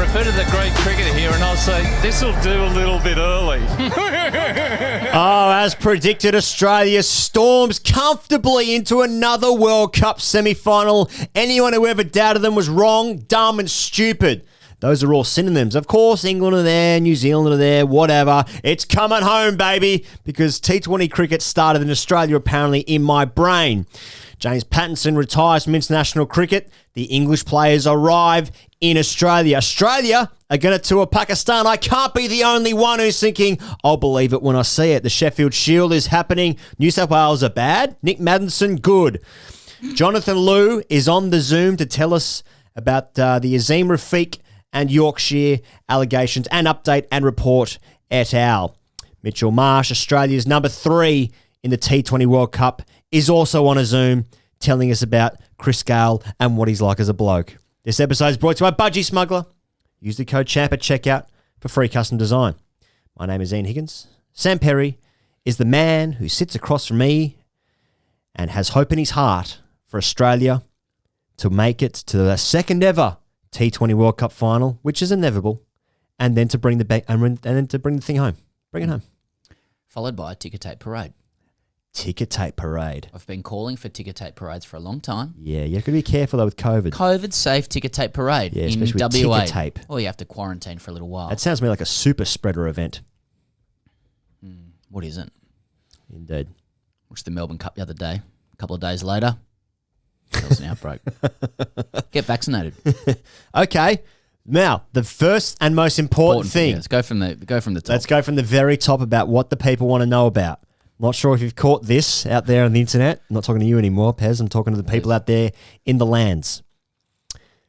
refer to the great cricketer here and I'll say, this will do a little bit early. Oh, as predicted, Australia storms comfortably into another World Cup semi-final. Anyone who ever doubted them was wrong, dumb and stupid. Those are all synonyms. Of course, England are there, New Zealand are there, whatever. It's coming home, baby, because T20 cricket started in Australia apparently in my brain. James Pattinson retires from international cricket. The English players arrive in Australia. Australia are going to tour Pakistan. I can't be the only one who's thinking, I'll believe it when I see it. The Sheffield Shield is happening. New South Wales are bad. Nick Maddinson, good. Jonathan Liew is on the Zoom to tell us about the AZEEM, RAFIQUE and Yorkshire allegations and update and report et al. Mitchell Marsh, Australia's number 3 in the T20 World Cup, is also on a Zoom telling us about Chris Gale and what he's like as a bloke. This episode is brought to you by Budgy Smuggler. Use the code CHAMP at checkout for free custom design. My name is Ian Higgins. Sam Perry is the man who sits across from me and has hope in his heart for Australia to make it to the second ever T20 World Cup final, which is inevitable, and then to bring the thing home. Bring it home. Followed by a ticker tape parade. Ticker tape parade. I've been calling for ticker tape parades for a long time. Yeah, you have to be careful though with COVID. COVID-safe ticker tape parade in especially with WA. ticker tape. Or you have to quarantine for a little while. That sounds to me like a super spreader event. What is it? Indeed. Watched the Melbourne Cup the other day. A couple of days later, there was an outbreak. Get vaccinated. Okay. Now, the first and most important thing. Yeah, let's go from the top. Let's go from the very top about what the people want to know about. Not sure if you've caught this out there on the internet. I'm not talking to you anymore, Pez. I'm talking to the people out there in the lands.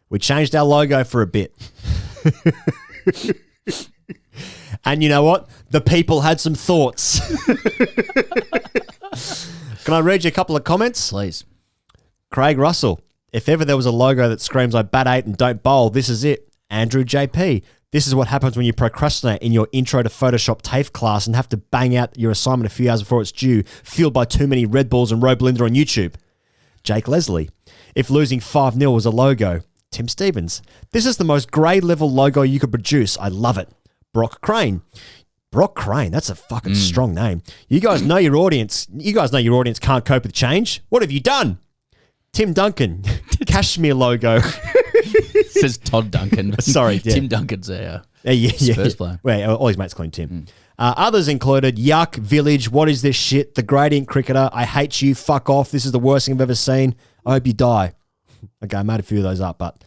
We changed our logo for a bit. And you know what? The people had some thoughts. Can I read you a couple of comments? Please. Craig Russell. If ever there was a logo that screams I bat 8 and don't bowl, this is it. Andrew JP. This is what happens when you procrastinate in your intro to Photoshop TAFE class and have to bang out your assignment a few hours before it's due, fueled by too many Red Bulls and Roblinder on YouTube. Jake Leslie. If losing 5-0 was a logo. Tim Stevens. This is the most grade level logo you could produce. I love it. Brock Crane. Brock Crane, that's a fucking strong name. You guys know your audience. You guys know your audience can't cope with change. What have you done? Tim Duncan. Cashmere logo. Says Todd Duncan. Sorry, yeah. Tim Duncan's a yeah. Spurs player. Well, all his mates call him Tim. Others included Yuck, Village, What Is This Shit, The Gradient Cricketer, I Hate You, Fuck Off, This Is the Worst Thing I've Ever Seen, I Hope You Die. Okay, I made a few of those up, but...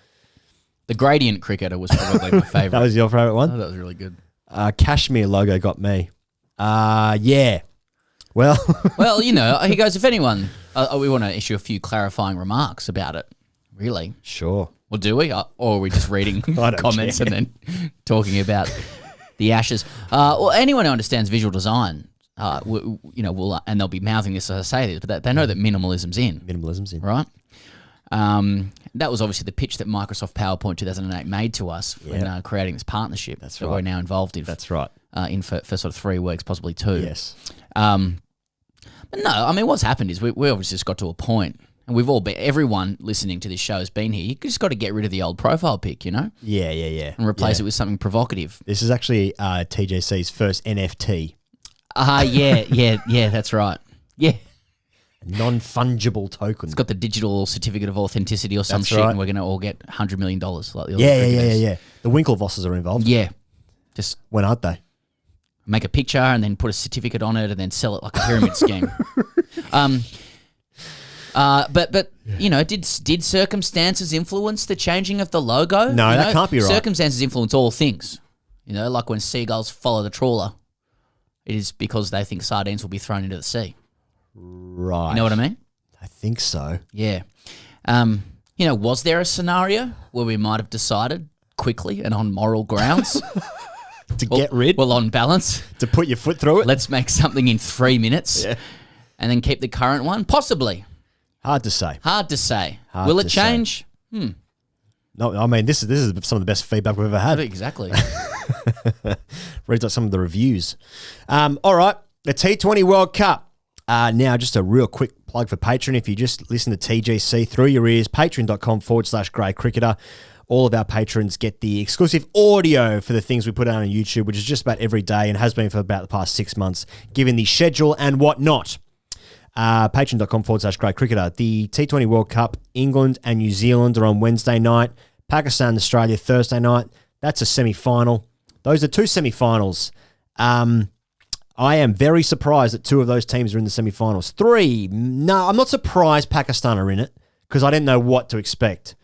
The Gradient Cricketer was probably my favourite. That was your favourite one? Oh, that was really good. Cashmere logo got me. Yeah. Well... Well, you know, he goes, if anyone... we want to issue a few clarifying remarks about it. Really? Sure. Well, do we? Or are we just reading comments care. and then talking about the ashes? Well, anyone who understands visual design, will, and they'll be mouthing this as I say this, but they know that minimalism's in. Minimalism's in. Right? That was obviously the pitch that Microsoft PowerPoint 2008 made to us when creating this partnership that we're now involved in. That's right. For sort of 3 weeks, possibly 2. Yes. But no, I mean, what's happened is we obviously just got to a point, and we've all been, everyone listening to this show has been here. You just got to get rid of the old profile pic, you know? Yeah. And replace it with something provocative. This is actually TGC's first NFT. Yeah, that's right. Yeah. Non-fungible token. It's got the digital certificate of authenticity or some shit, and we're going to all get $100 million. Like the Yeah. The Winklevosses are involved. Yeah. Just when aren't they? Make a picture and then put a certificate on it and then sell it like a pyramid scheme. But you know, did circumstances influence the changing of the logo? No, that can't be right. Circumstances influence all things. You know, like when seagulls follow the trawler, it is because they think sardines will be thrown into the sea. Right. You know what I mean? I think so. Yeah. You know, was there a scenario where we might have decided quickly and on moral grounds to get rid? Well, on balance. To put your foot through it? Let's make something in 3 minutes and then keep the current one? Possibly. Hard to say. Will it change? No, I mean, this is some of the best feedback we've ever had. Exactly. Reads like some of the reviews. All right, the T20 World Cup. Now, just a real quick plug for Patreon. If you just listen to TGC through your ears, patreon.com/greycricketer. all of our patrons get the exclusive audio for the things we put out on YouTube, which is just about every day and has been for about the past 6 months, given the schedule and whatnot. Patreon.com/Great Cricketer. The T20 World Cup, England and New Zealand are on Wednesday night. Pakistan and Australia Thursday night. That's a semi-final. Those are 2 semi-finals. I am very surprised that 2 of those teams are in the semi-finals. 3, no, I'm not surprised Pakistan are in it because I didn't know what to expect.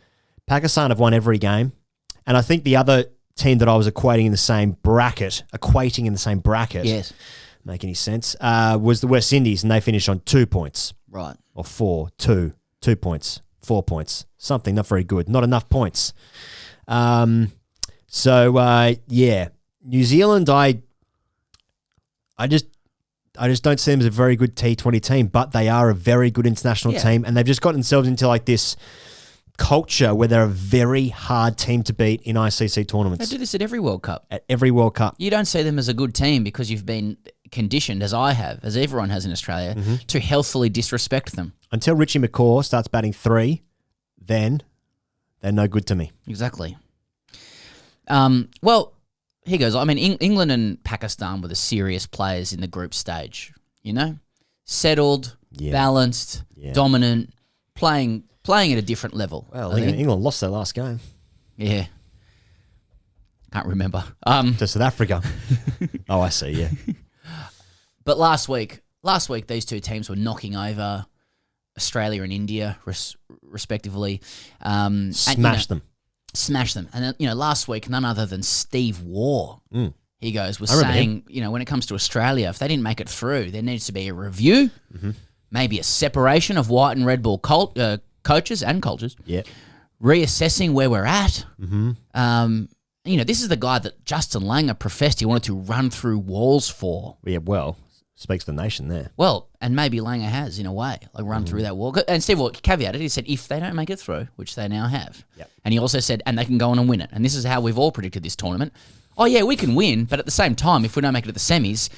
Pakistan have won every game, and I think the other team that I was equating in the same bracket, Yes. make any sense, was the West Indies, and they finished on 2 points. Right. Or 2 points, 4 points, something not very good, not enough points. Yeah, New Zealand, I just don't see them as a very good T20 team, but they are a very good international team, and they've just got themselves into like this culture where they're a very hard team to beat in ICC tournaments. They do this at every World Cup. At every World Cup. You don't see them as a good team because you've been conditioned, as I have, as everyone has in Australia, to healthfully disrespect them. Until Richie McCaw starts batting 3, then they're no good to me. Exactly. Well, here goes. I mean, England and Pakistan were the serious players in the group stage, you know? Settled, balanced, dominant, playing at a different level. Well, England lost their last game. Yeah. Can't remember. To South Africa. Oh, I see, yeah. But last week, these 2 teams were knocking over Australia and India, respectively. Smashed them. And then, last week, none other than Steve Waugh, he was I saying, when it comes to Australia, if they didn't make it through, there needs to be a review, maybe a separation of white and red ball coaches and cultures, reassessing where we're at. This is the guy that Justin Langer professed he wanted to run through walls for. Yeah, well, speaks for the nation there. Well, and maybe Langer has, in a way, like run through that wall. And Steve Waugh caveated, he said, if they don't make it through, which they now have. Yep. And he also said, and they can go on and win it. And this is how we've all predicted this tournament. Oh, yeah, we can win, but at the same time, if we don't make it to the semis,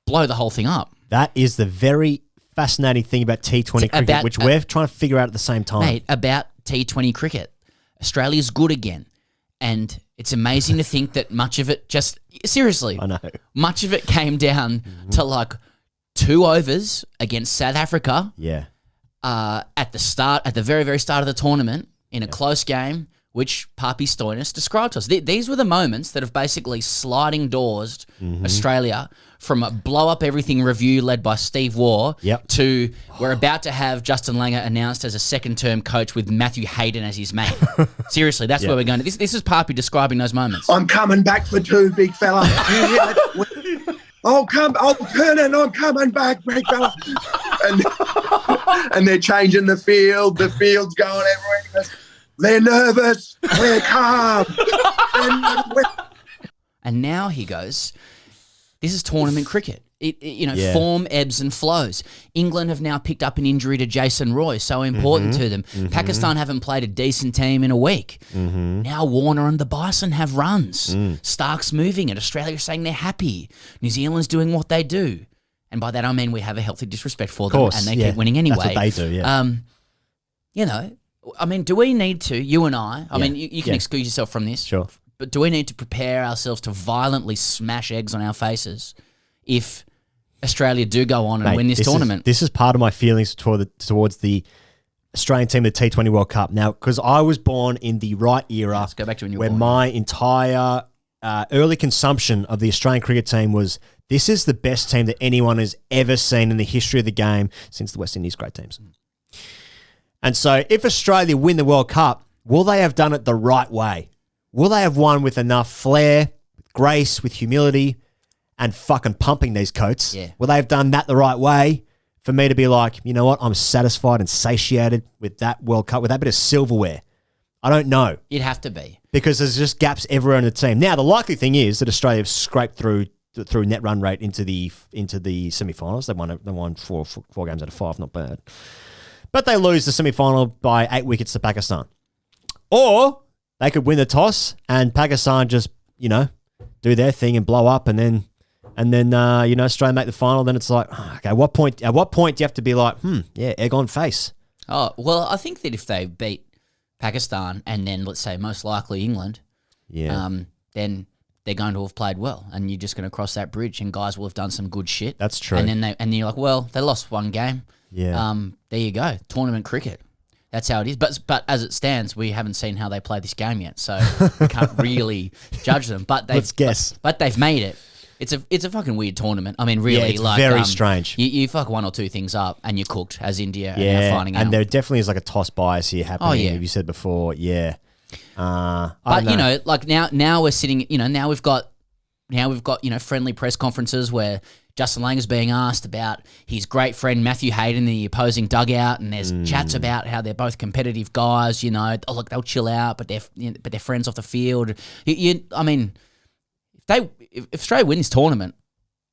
blow the whole thing up. That is the very fascinating thing about T20 cricket, which we're trying to figure out at the same time. Mate, about T20 cricket. Australia's good again. And it's amazing to think that much of it seriously, I know. Much of it came down to like 2 overs against South Africa. Yeah. At the very, very start of the tournament in a close game, which Papi Stoinis described to us. These were the moments that have basically sliding doors Australia from a blow up everything review led by Steve Waugh to we're about to have Justin Langer announced as a second-term coach with Matthew Hayden as his mate. Seriously, that's where we're going. This is Papi describing those moments. I'm coming back for 2, big fella. I'll turn and I'm coming back, big fella. And they're changing the field. The field's going everywhere. He goes, they're nervous. We're calm. And now he goes, this is tournament cricket. Form ebbs and flows. England have now picked up an injury to Jason Roy, so important to them. Pakistan haven't played a decent team in a week. Now Warner and the Bison have runs. Stark's moving it. Australia's saying they're happy. New Zealand's doing what they do. And by that I mean we have a healthy disrespect for them and they keep winning anyway. That's what they do, do we need to, you and I mean, you can excuse yourself from this. Sure. But do we need to prepare ourselves to violently smash eggs on our faces if Australia do go on and win this tournament? This is part of my feelings towards the Australian team at the T20 World Cup. Now, because I was born in the right era, let's go back to when you were where born. My entire early consumption of the Australian cricket team was, this is the best team that anyone has ever seen in the history of the game since the West Indies great teams. And so if Australia win the World Cup, will they have done it the right way? Will they have won with enough flair, with grace, with humility, and fucking pumping these coats? Yeah. Will they have done that the right way for me to be like, you know what, I'm satisfied and satiated with that World Cup, with that bit of silverware? I don't know. It'd have to be. Because there's just gaps everywhere in the team. Now, the likely thing is that Australia have scraped through net run rate into the semi-finals. They won four games out of 5, not bad. But they lose the semi-final by 8 wickets to Pakistan. Or they could win the toss and Pakistan just, do their thing and blow up and then Australia make the final. Then it's like, okay, at what point do you have to be like, egg on face? Oh, well, I think that if they beat Pakistan, and then let's say most likely England, then they're going to have played well, and you're just going to cross that bridge, and guys will have done some good shit. That's true. And then you're like, well, they lost one game. Yeah. There you go. Tournament cricket. That's how it is. But as it stands, we haven't seen how they play this game yet, so we can't really judge them. But let's guess. But they've made it. It's a fucking weird tournament. I mean, really, it's very strange. You fuck one or two things up, and you're cooked as India. And they're finding out. And there definitely is like a toss bias here happening. Oh, yeah. You said before, yeah. But you know, like now we're sitting. You know, now we've got friendly press conferences where Justin Langer's being asked about his great friend Matthew Hayden in the opposing dugout, and there's chats about how they're both competitive guys. You know, oh look, they'll chill out, but they're friends off the field. I mean, if Australia win this tournament,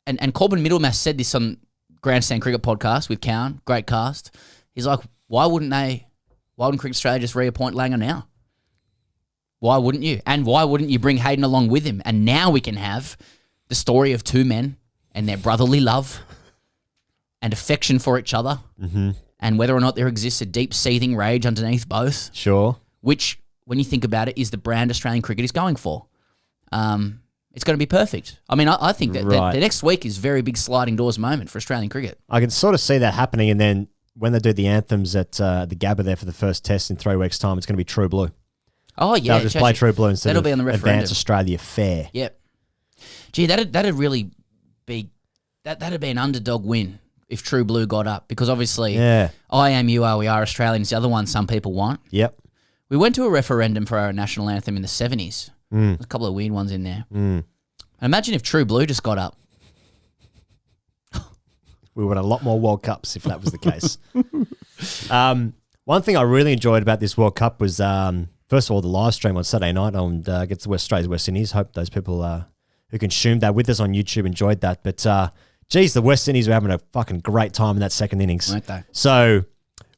and Corbin Middlemass said this on Grandstand Cricket Podcast with Cowan, great cast. He's like, why wouldn't Cricket Australia just reappoint Langer now? Why wouldn't you? And why wouldn't you bring Hayden along with him? And now we can have the story of two men and their brotherly love and affection for each other, and whether or not there exists a deep seething rage underneath both. Sure. Which, when you think about it, is the brand Australian cricket is going for. It's going to be perfect. I mean, I think that the next week is very big sliding doors moment for Australian cricket. I can sort of see that happening, and then when they do the anthems at the Gabba there for the first test in 3 weeks' time, it's going to be True Blue. Oh, yeah. They'll just play True Blue instead of be on the referendum. Advance Australia Fair. Yep. Gee, that'd really be that'd be an underdog win if True Blue got up, because obviously I am, you are, we are Australians. The other one some people want. Yep. We went to a referendum for our national anthem in the 70s. There's a couple of weird ones in there. Imagine if True Blue just got up. We would have a lot more World Cups if that was the case. One thing I really enjoyed about this World Cup was, first of all, the live stream on Saturday night on against Australia's West Indies. Hope those people who consumed that with us on YouTube enjoyed that. But, geez, the West Indies were having a fucking great time in that second innings. Weren't they? So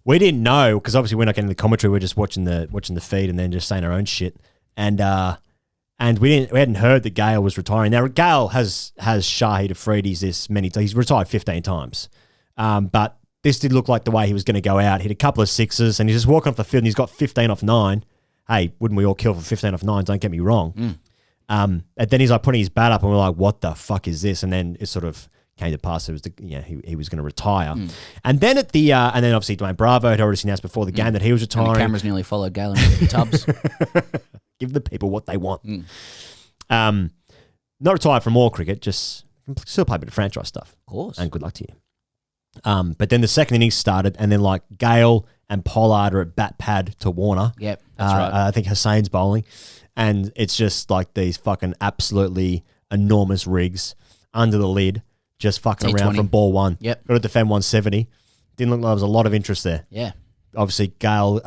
we didn't know, because obviously we're not getting the commentary. We're just watching the feed and then just saying our own shit. And we hadn't heard that Gale was retiring. Now, Gale has Shahid Afridi's this many times. He's retired 15 times. But this did look like the way he was going to go out. Hit a couple of sixes, and he's just walking off the field, and he's got 15 off 9. Hey, wouldn't we all kill for 15 off 9? Don't get me wrong. And then he's like putting his bat up, and we're like, what the fuck is this? And then it sort of came to pass. It was he was going to retire. And then and then obviously Dwayne Bravo had already announced before the game that he was retiring. And the cameras nearly followed Gale into the tubs. Give the people what they want. Not retired from all cricket, just still play a bit of franchise stuff. Of course. And good luck to you. But then the second innings started, and then like Gale and Pollard are at bat pad to Warner. Yep, that's right. I think Hussein's bowling. And it's just like these fucking absolutely enormous rigs under the lid, just fucking T20. around from ball one. Yep. Got to defend 170. Didn't look like there was a lot of interest there. Yeah. Obviously, Gale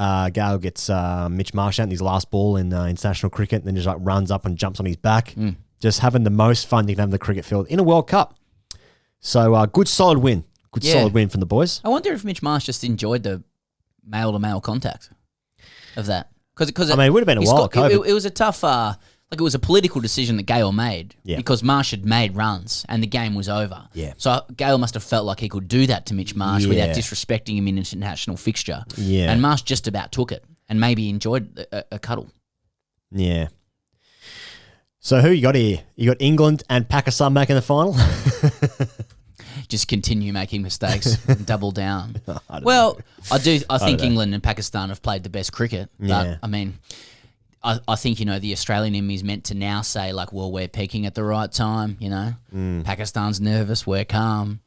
gets Mitch Marsh out in his last ball in international cricket, and then just like runs up and jumps on his back. Just having the most fun you can have in the cricket field in a World Cup. So, good solid win. Solid win from the boys. I wonder if Mitch Marsh just enjoyed the male-to-male contact of that. Because I mean, it would have been a while. It was a tough, it was a political decision that Gale made because Marsh had made runs and the game was over. Yeah. So Gale must have felt like he could do that to Mitch Marsh without disrespecting him in an international fixture. Yeah. And Marsh just about took it and maybe enjoyed a cuddle. Yeah. So who you got here? You got England and Pakistan making the final? Just continue making mistakes and double down. I think England and Pakistan have played the best cricket. But, I mean, I think, the Australian in me is meant to now say, like, well, we're peaking at the right time, Pakistan's nervous, we're calm.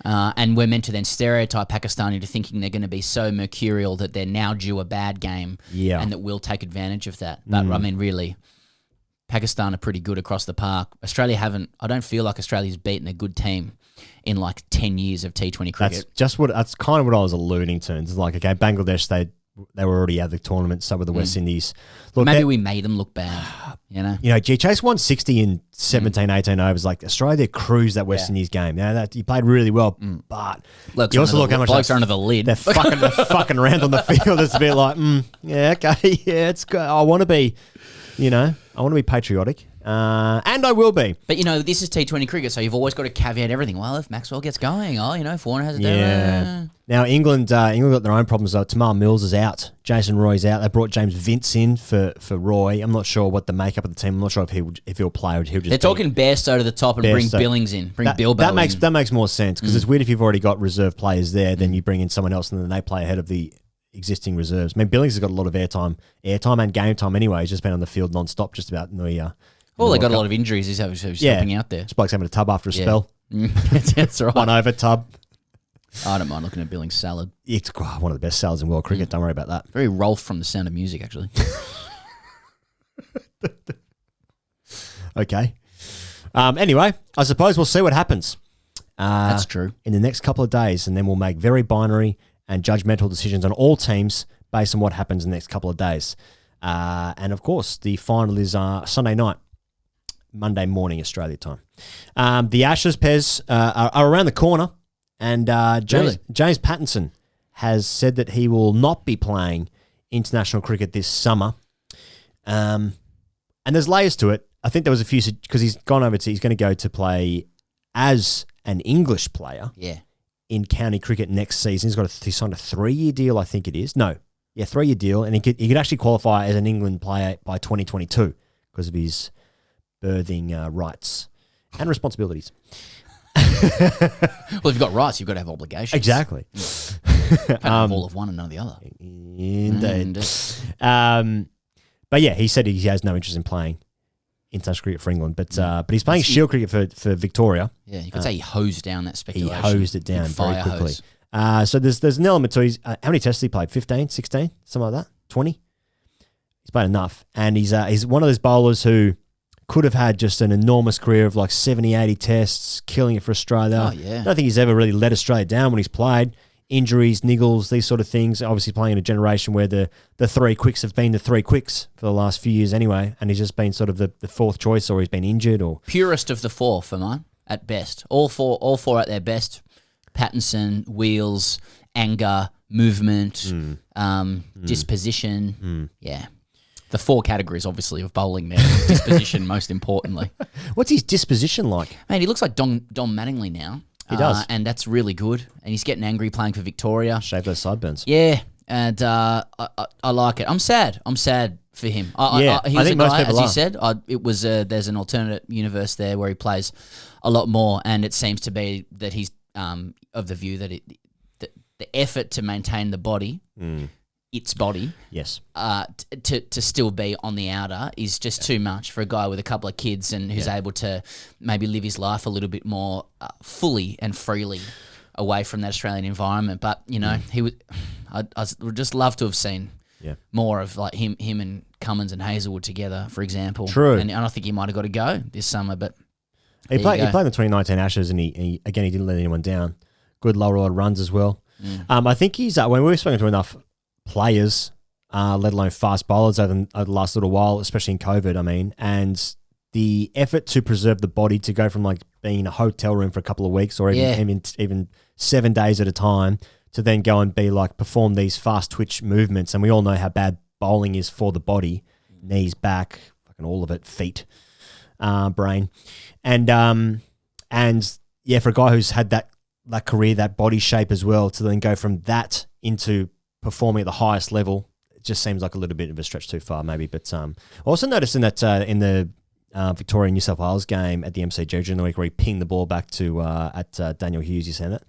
And we're meant to then stereotype Pakistan into thinking they're going to be so mercurial that they're now due a bad game and that we'll take advantage of that. But, I mean, really, Pakistan are pretty good across the park. I don't feel like Australia's beaten a good team in like 10 years of T20 cricket. That's kind of what I was alluding to. It's like, okay, Bangladesh, they were already out of the tournament, so were the West Indies. Look, maybe we made them look bad, Chase won 60 in 17, 18 overs. Like, Australia cruised that West Indies game. He played really well, but you also look how much blokes are under the lid. They're fucking around on the field. It's a bit like, okay, it's good. I want to be, I want to be patriotic. And I will be. But, this is T20 cricket, so you've always got to caveat everything. Well, if Maxwell gets going, if Warner has a day. Yeah. Now, England got their own problems, though. Tamar Mills is out. Jason Roy's out. They brought James Vince in for Roy. I'm not sure what the makeup of the team. I'm not sure if he'll play or he'll just. They're talking Bairstow to the top and bring Billings in. Bring Bilbo in. That makes more sense because it's weird if you've already got reserve players there, then you bring in someone else and then they play ahead of the existing reserves. I mean, Billings has got a lot of airtime and game time anyway. He's just been on the field non-stop just about in the well, they got a lot of injuries. He's helping out there. This bloke's having a tub after a spell. That's right. One over tub. I don't mind looking at Billings' salad. It's one of the best salads in world cricket. Don't worry about that. Very Rolf from The Sound of Music, actually. Okay. Anyway, I suppose we'll see what happens. That's true. In the next couple of days, and then we'll make very binary and judgmental decisions on all teams based on what happens in the next couple of days. And, of course, the final is Sunday night. Monday morning, Australia time. The Ashes, Pez, are around the corner, and James Pattinson has said that he will not be playing international cricket this summer. And there's layers to it. I think there was a few, because he's going to go to play as an English player in county cricket next season. He signed a 3-year deal, I think it is. 3-year deal, and he could actually qualify as an England player by 2022 because of his birthing rights and responsibilities. Well, if you've got rights, you've got to have obligations. Exactly. Can't have all of one and none of the other. Indeed. But yeah, he said he has no interest in playing international cricket for England, but he's playing Shield cricket for Victoria. Yeah, you could say he hosed down that speculation. He hosed it down very quickly. So there's an element to his. How many tests he played? 15, 16, something like that. 20. He's played enough, and he's one of those bowlers who could have had just an enormous career of like 70, 80 tests, killing it for Australia. Oh, yeah. I don't think he's ever really let Australia down when he's played. Injuries, niggles, these sort of things. Obviously playing in a generation where the three quicks have been the three quicks for the last few years anyway, and he's just been sort of the fourth choice, or he's been injured. Or purest of the four for mine, at best. All four at their best. Pattinson, wheels, anger, movement, disposition. Yeah. The four categories, obviously, of bowling there. Disposition, most importantly. What's his disposition like? Man, he looks like Dom Mattingly now. He does. And that's really good. And he's getting angry playing for Victoria. Shave those sideburns. Yeah. And I like it. I'm sad. I'm sad for him. I think most people as you are. said, it was there's an alternate universe there where he plays a lot more, and it seems to be that he's of the view that the effort to maintain the body, its body, yes, to still be on the outer is just too much for a guy with a couple of kids and who's able to maybe live his life a little bit more fully and freely away from that Australian environment. But he would. I would just love to have seen more of like him and Cummins and Hazelwood together, for example. True, and I think he might have got to go this summer, but. He played in the 2019 Ashes, and he didn't let anyone down. Good lower order runs as well. I think he's when we've spoken to enough players, let alone fast bowlers over the last little while, especially in COVID. And the effort to preserve the body to go from like being in a hotel room for a couple of weeks or even 7 days at a time to then go and be like perform these fast twitch movements, and we all know how bad bowling is for the body, knees, back, fucking all of it, feet. Brain, and for a guy who's had that career, that body shape as well, to then go from that into performing at the highest level, it just seems like a little bit of a stretch too far, maybe. But I also noticed in in the Victoria New South Wales game at the MCG during the week where he pinged the ball back to Daniel Hughes, you seen it?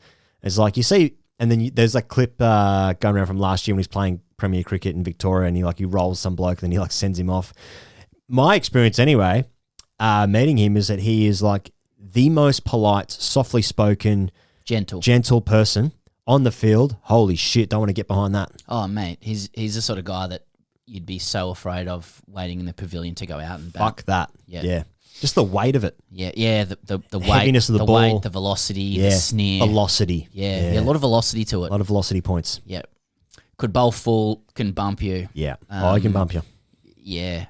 It's like you see, and then there's that clip going around from last year when he's playing Premier Cricket in Victoria, and he rolls some bloke, and then he sends him off. My experience anyway. Meeting him is that he is like the most polite, softly spoken, gentle person on the field. Holy shit, don't want to get behind that. Oh, mate, he's the sort of guy that you'd be so afraid of waiting in the pavilion to go out and bat. Fuck that. Yeah. Just the weight of it. Yeah, the weight, heaviness of the ball, weight, the velocity, the sneer. Velocity. Yeah, a lot of velocity to it. A lot of velocity points. Yeah. Could bowl full, can bump you. Yeah. He can bump you. Yeah.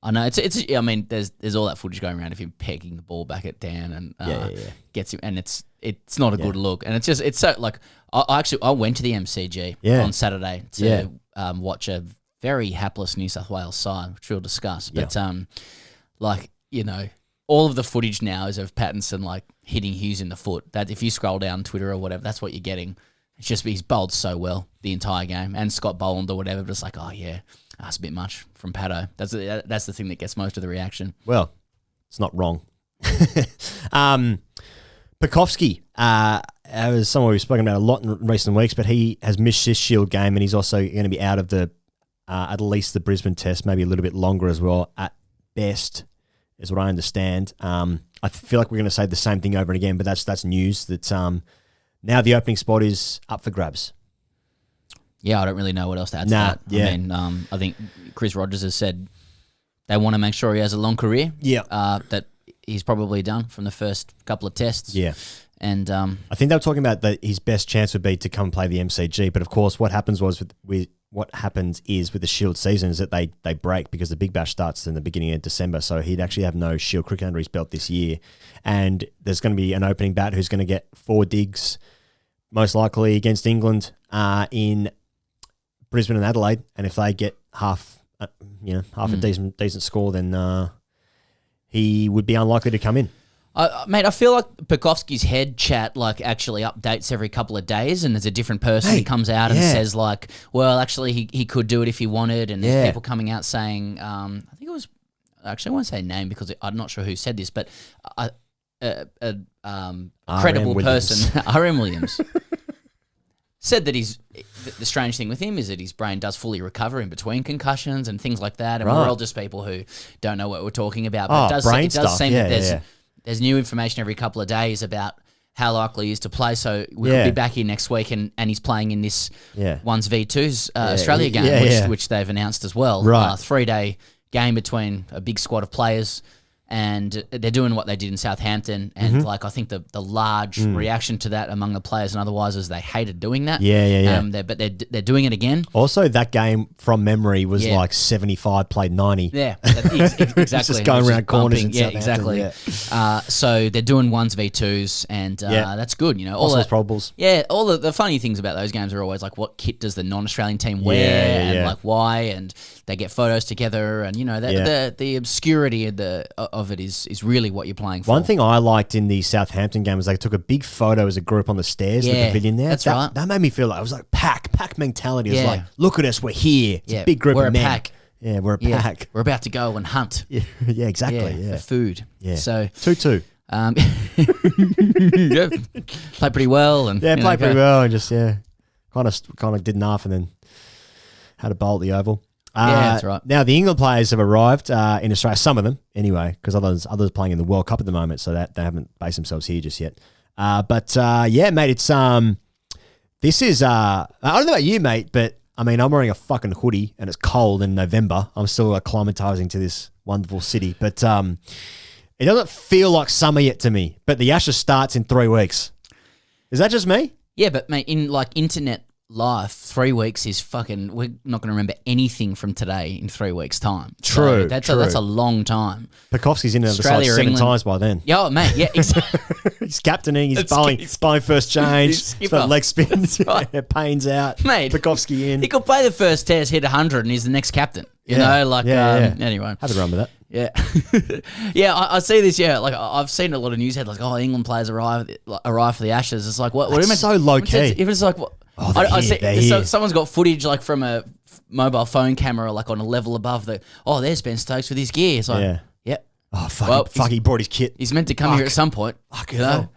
I know it's. I mean, there's all that footage going around of him pegging the ball back at Dan and gets him, and it's not a good look, and it's so like I went to the MCG on Saturday to watch a very hapless New South Wales side, which we'll discuss, but you know, all of the footage now is of Pattinson like hitting Hughes in the foot. That if you scroll down Twitter or whatever, that's what you're getting. It's just he's bowled so well the entire game, and Scott Boland or whatever. But it's like, oh yeah, that's a bit much from Patto. That's the thing that gets most of the reaction. Well, it's not wrong. Pekovsky, was someone we've spoken about a lot in recent weeks, but he has missed this Shield game, and he's also going to be out of the at least the Brisbane Test, maybe a little bit longer as well at best, is what I understand. I feel like we're going to say the same thing over and again, but that's news that now the opening spot is up for grabs. Yeah, I don't really know what else to add to that. Yeah. I mean, I think Chris Rogers has said they want to make sure he has a long career. Yeah. That he's probably done from the first couple of tests. Yeah. And I think they were talking about that his best chance would be to come and play the MCG, but of course what happens what happens is with the Shield season is that they break because the Big Bash starts in the beginning of December, so he'd actually have no Shield cricket under his belt this year. And there's going to be an opening bat who's going to get 4 digs, most likely against England in Brisbane and Adelaide. And if they get half a decent score, then he would be unlikely to come in. Mate, I feel like Pekovsky's head chat like actually updates every couple of days, and there's a different person who comes out and says like, well, actually he could do it if he wanted, and there's people coming out saying, I think it was, actually I won't say name because I'm not sure who said this, but a credible person, R.M. Williams, said that the strange thing with him is that his brain does fully recover in between concussions and things like that, and we're all just people who don't know what we're talking about, but it does seem that there's new information every couple of days about how likely he is to play. So we could be back here next week, and he's playing in this ones v2s Australia game, which they've announced as well. Right. 3-day game between a big squad of players, and they're doing what they did in Southampton. And like I think the large reaction to that among the players and otherwise is they hated doing that. But they're doing it again. Also, that game from memory was like 75 played 90. Yeah, exactly. Just going around corners. Yeah, exactly. Yeah. So they're doing ones v2s, and that's good. You know, all those probables. Yeah, all the funny things about those games are always like, what kit does the non-Australian team wear, and like why, and they get photos together, and you know the obscurity of it is really what you're playing for. One thing I liked in the Southampton game was they took a big photo as a group on the stairs with the pavilion there. That's right. That made me feel like it was like pack mentality. It was like, look at us, we're here. It's a big group of men. Pack. Yeah, we're a pack. We're about to go and hunt. Yeah, exactly. Yeah, for food. Yeah. So 2-2. Played pretty well, and played pretty well, and just kind of did enough, and then had a bowl at the Oval. That's right. Now the England players have arrived in Australia. Some of them, anyway, because others playing in the World Cup at the moment, so that they haven't based themselves here just yet. But mate, it's this is I don't know about you, mate, but I mean, I'm wearing a fucking hoodie and it's cold in November. I'm still acclimatizing to this wonderful city, but it doesn't feel like summer yet to me. But the Ashes starts in 3 weeks. Is that just me? Yeah, but mate, in like internet life, 3 weeks is fucking. We're not going to remember anything from today in 3 weeks' time. True. So that's a long time. Pekovsky's in it like 7 times by then. Yeah, mate. Yeah, exactly. He's captaining. He's bowling first change. He's got leg spins. Right. Pains out. Mate, Pekovsky in. He could play the first test, hit 100, and he's the next captain. You know, like anyway. Have a run with that. Yeah, yeah. I see this. Yeah, like I've seen a lot of news headlines. Like, England players arrive for the Ashes. It's like what? It's so low key. If it's like what? I see. Someone's got footage like from a mobile phone camera, like on a level above the. Oh, there's Ben Stokes with his gear. It's like, yep. Oh fuck! He brought his kit. He's meant to come here at some point. Fuck you know.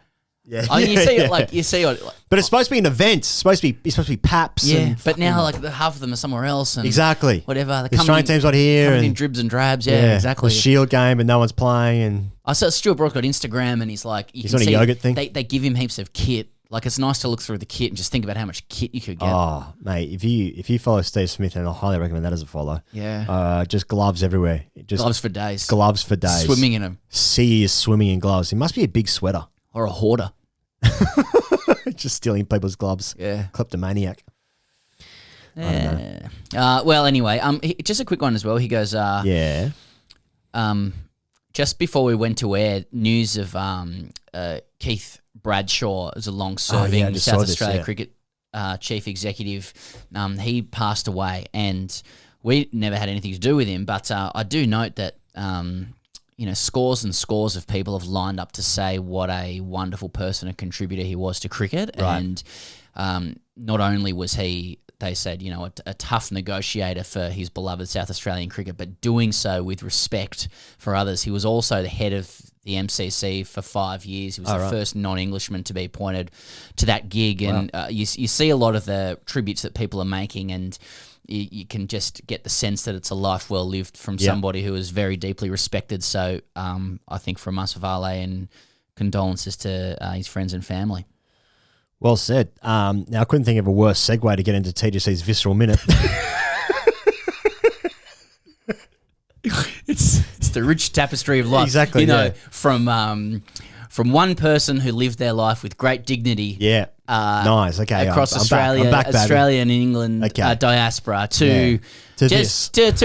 Yeah. You see it like you see it. Like, but it's supposed to be an event. It's supposed to be Paps. Yeah. But now like half of them are somewhere else. And exactly. Whatever. The Australian team's not here. Coming in dribs and drabs. Yeah. Exactly. The Shield game, but no one's playing. And I saw Stuart Broad got Instagram, and he's like, he's on a yogurt thing. They give him heaps of kit. Like it's nice to look through the kit and just think about how much kit you could get. Oh, mate, if you follow Steve Smith, and I highly recommend that as a follow. Yeah. Just gloves everywhere. Just gloves for days. Gloves for days. Swimming in them. He is swimming in gloves. He must be a big sweater. Or a hoarder. Just stealing people's gloves. Yeah. Kleptomaniac. Yeah. I don't know. Well, anyway, just a quick one as well. He goes, just before we went to air, news of Keith Bradshaw is a long-serving South Australia cricket chief executive. He passed away, and we never had anything to do with him. But I do note that scores and scores of people have lined up to say what a wonderful person and contributor he was to cricket. Right. And not only was he, they said, a tough negotiator for his beloved South Australian cricket, but doing so with respect for others. He was also the head of the MCC for 5 years. He was the first non-Englishman to be appointed to that gig. And you see a lot of the tributes that people are making, and you can just get the sense that it's a life well lived from somebody who is very deeply respected. So I think from us, Vale, and condolences to his friends and family. Well said. Now, I couldn't think of a worse segue to get into TGC's Visceral Minute. It's the rich tapestry of life. Exactly. From one person who lived their life with great dignity. Yeah. Nice. Okay. Across I'm Australia, back, Australia and England diaspora to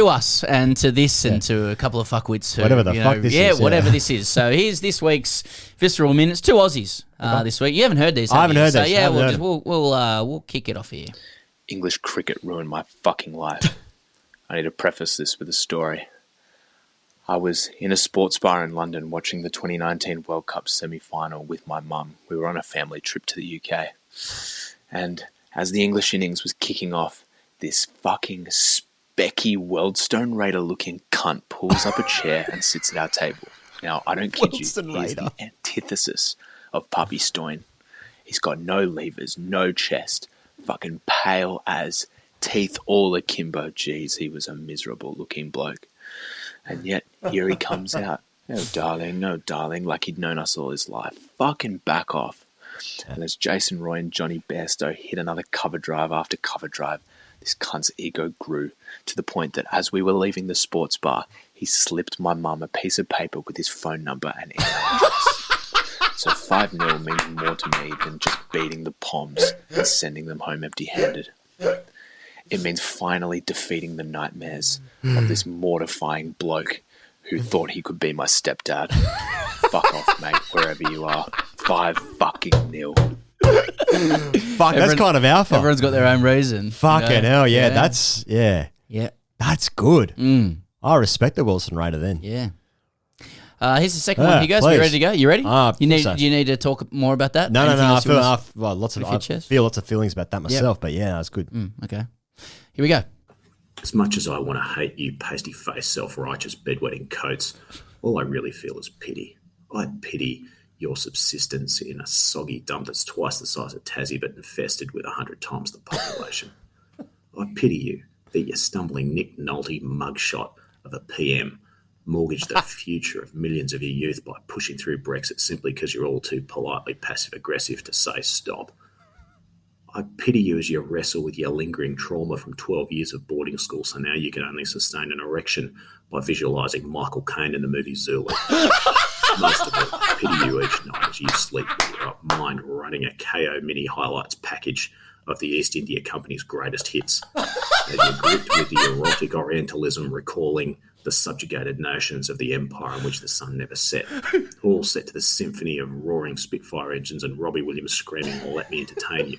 us and to this and to a couple of fuckwits who, whatever the fuck this is. Whatever this is. So here's this week's Visceral Minutes. 2 Aussies this week. You haven't heard these. I haven't heard this. Yeah, we'll kick it off here. English cricket ruined my fucking life. I need to preface this with a story. I was in a sports bar in London watching the 2019 World Cup semi-final with my mum. We were on a family trip to the UK. And as the English innings was kicking off, this fucking specky Weldstone Raider-looking cunt pulls up a chair and sits at our table. Now, I don't kid you, he's the antithesis of Puppy Stoyne. He's got no levers, no chest, fucking pale as, teeth all akimbo. Jeez, he was a miserable-looking bloke. And yet, here he comes out. No, darling, like he'd known us all his life. Fucking back off. And as Jason Roy and Johnny Bairstow hit another cover drive after cover drive, this cunt's ego grew to the point that as we were leaving the sports bar, he slipped my mum a piece of paper with his phone number and email address. So 5-0 means more to me than just beating the Poms and sending them home empty-handed. It means finally defeating the nightmares of this mortifying bloke who thought he could be my stepdad. Fuck off, mate, wherever you are. 5-0. Fuck, that's kind of alpha. Everyone's got their own reason. Fucking hell, yeah. That's, Yeah. That's good. I respect the Wilson Raider then. Yeah. Here's the second one. You guys, you ready to go? You ready? Do you need to talk more about that? No. I feel lots of feelings about that myself, but yeah, that's good. Okay. Here we go. As much as I want to hate you pasty-faced, self-righteous, bedwetting coats, all I really feel is pity. I pity your subsistence in a soggy dump that's twice the size of Tassie but infested with 100 times the population. I pity you that your stumbling Nick Nolte mugshot of a PM mortgaged the future of millions of your youth by pushing through Brexit simply because you're all too politely passive-aggressive to say stop. I pity you as you wrestle with your lingering trauma from 12 years of boarding school, so now you can only sustain an erection by visualising Michael Caine in the movie Zulu. Most of all, I pity you each night as you sleep with your mind running a KO mini highlights package of the East India Company's greatest hits, as you're gripped with the erotic Orientalism recalling the subjugated nations of the empire in which the sun never set, all set to the symphony of roaring Spitfire engines and Robbie Williams screaming, "Let me entertain you,"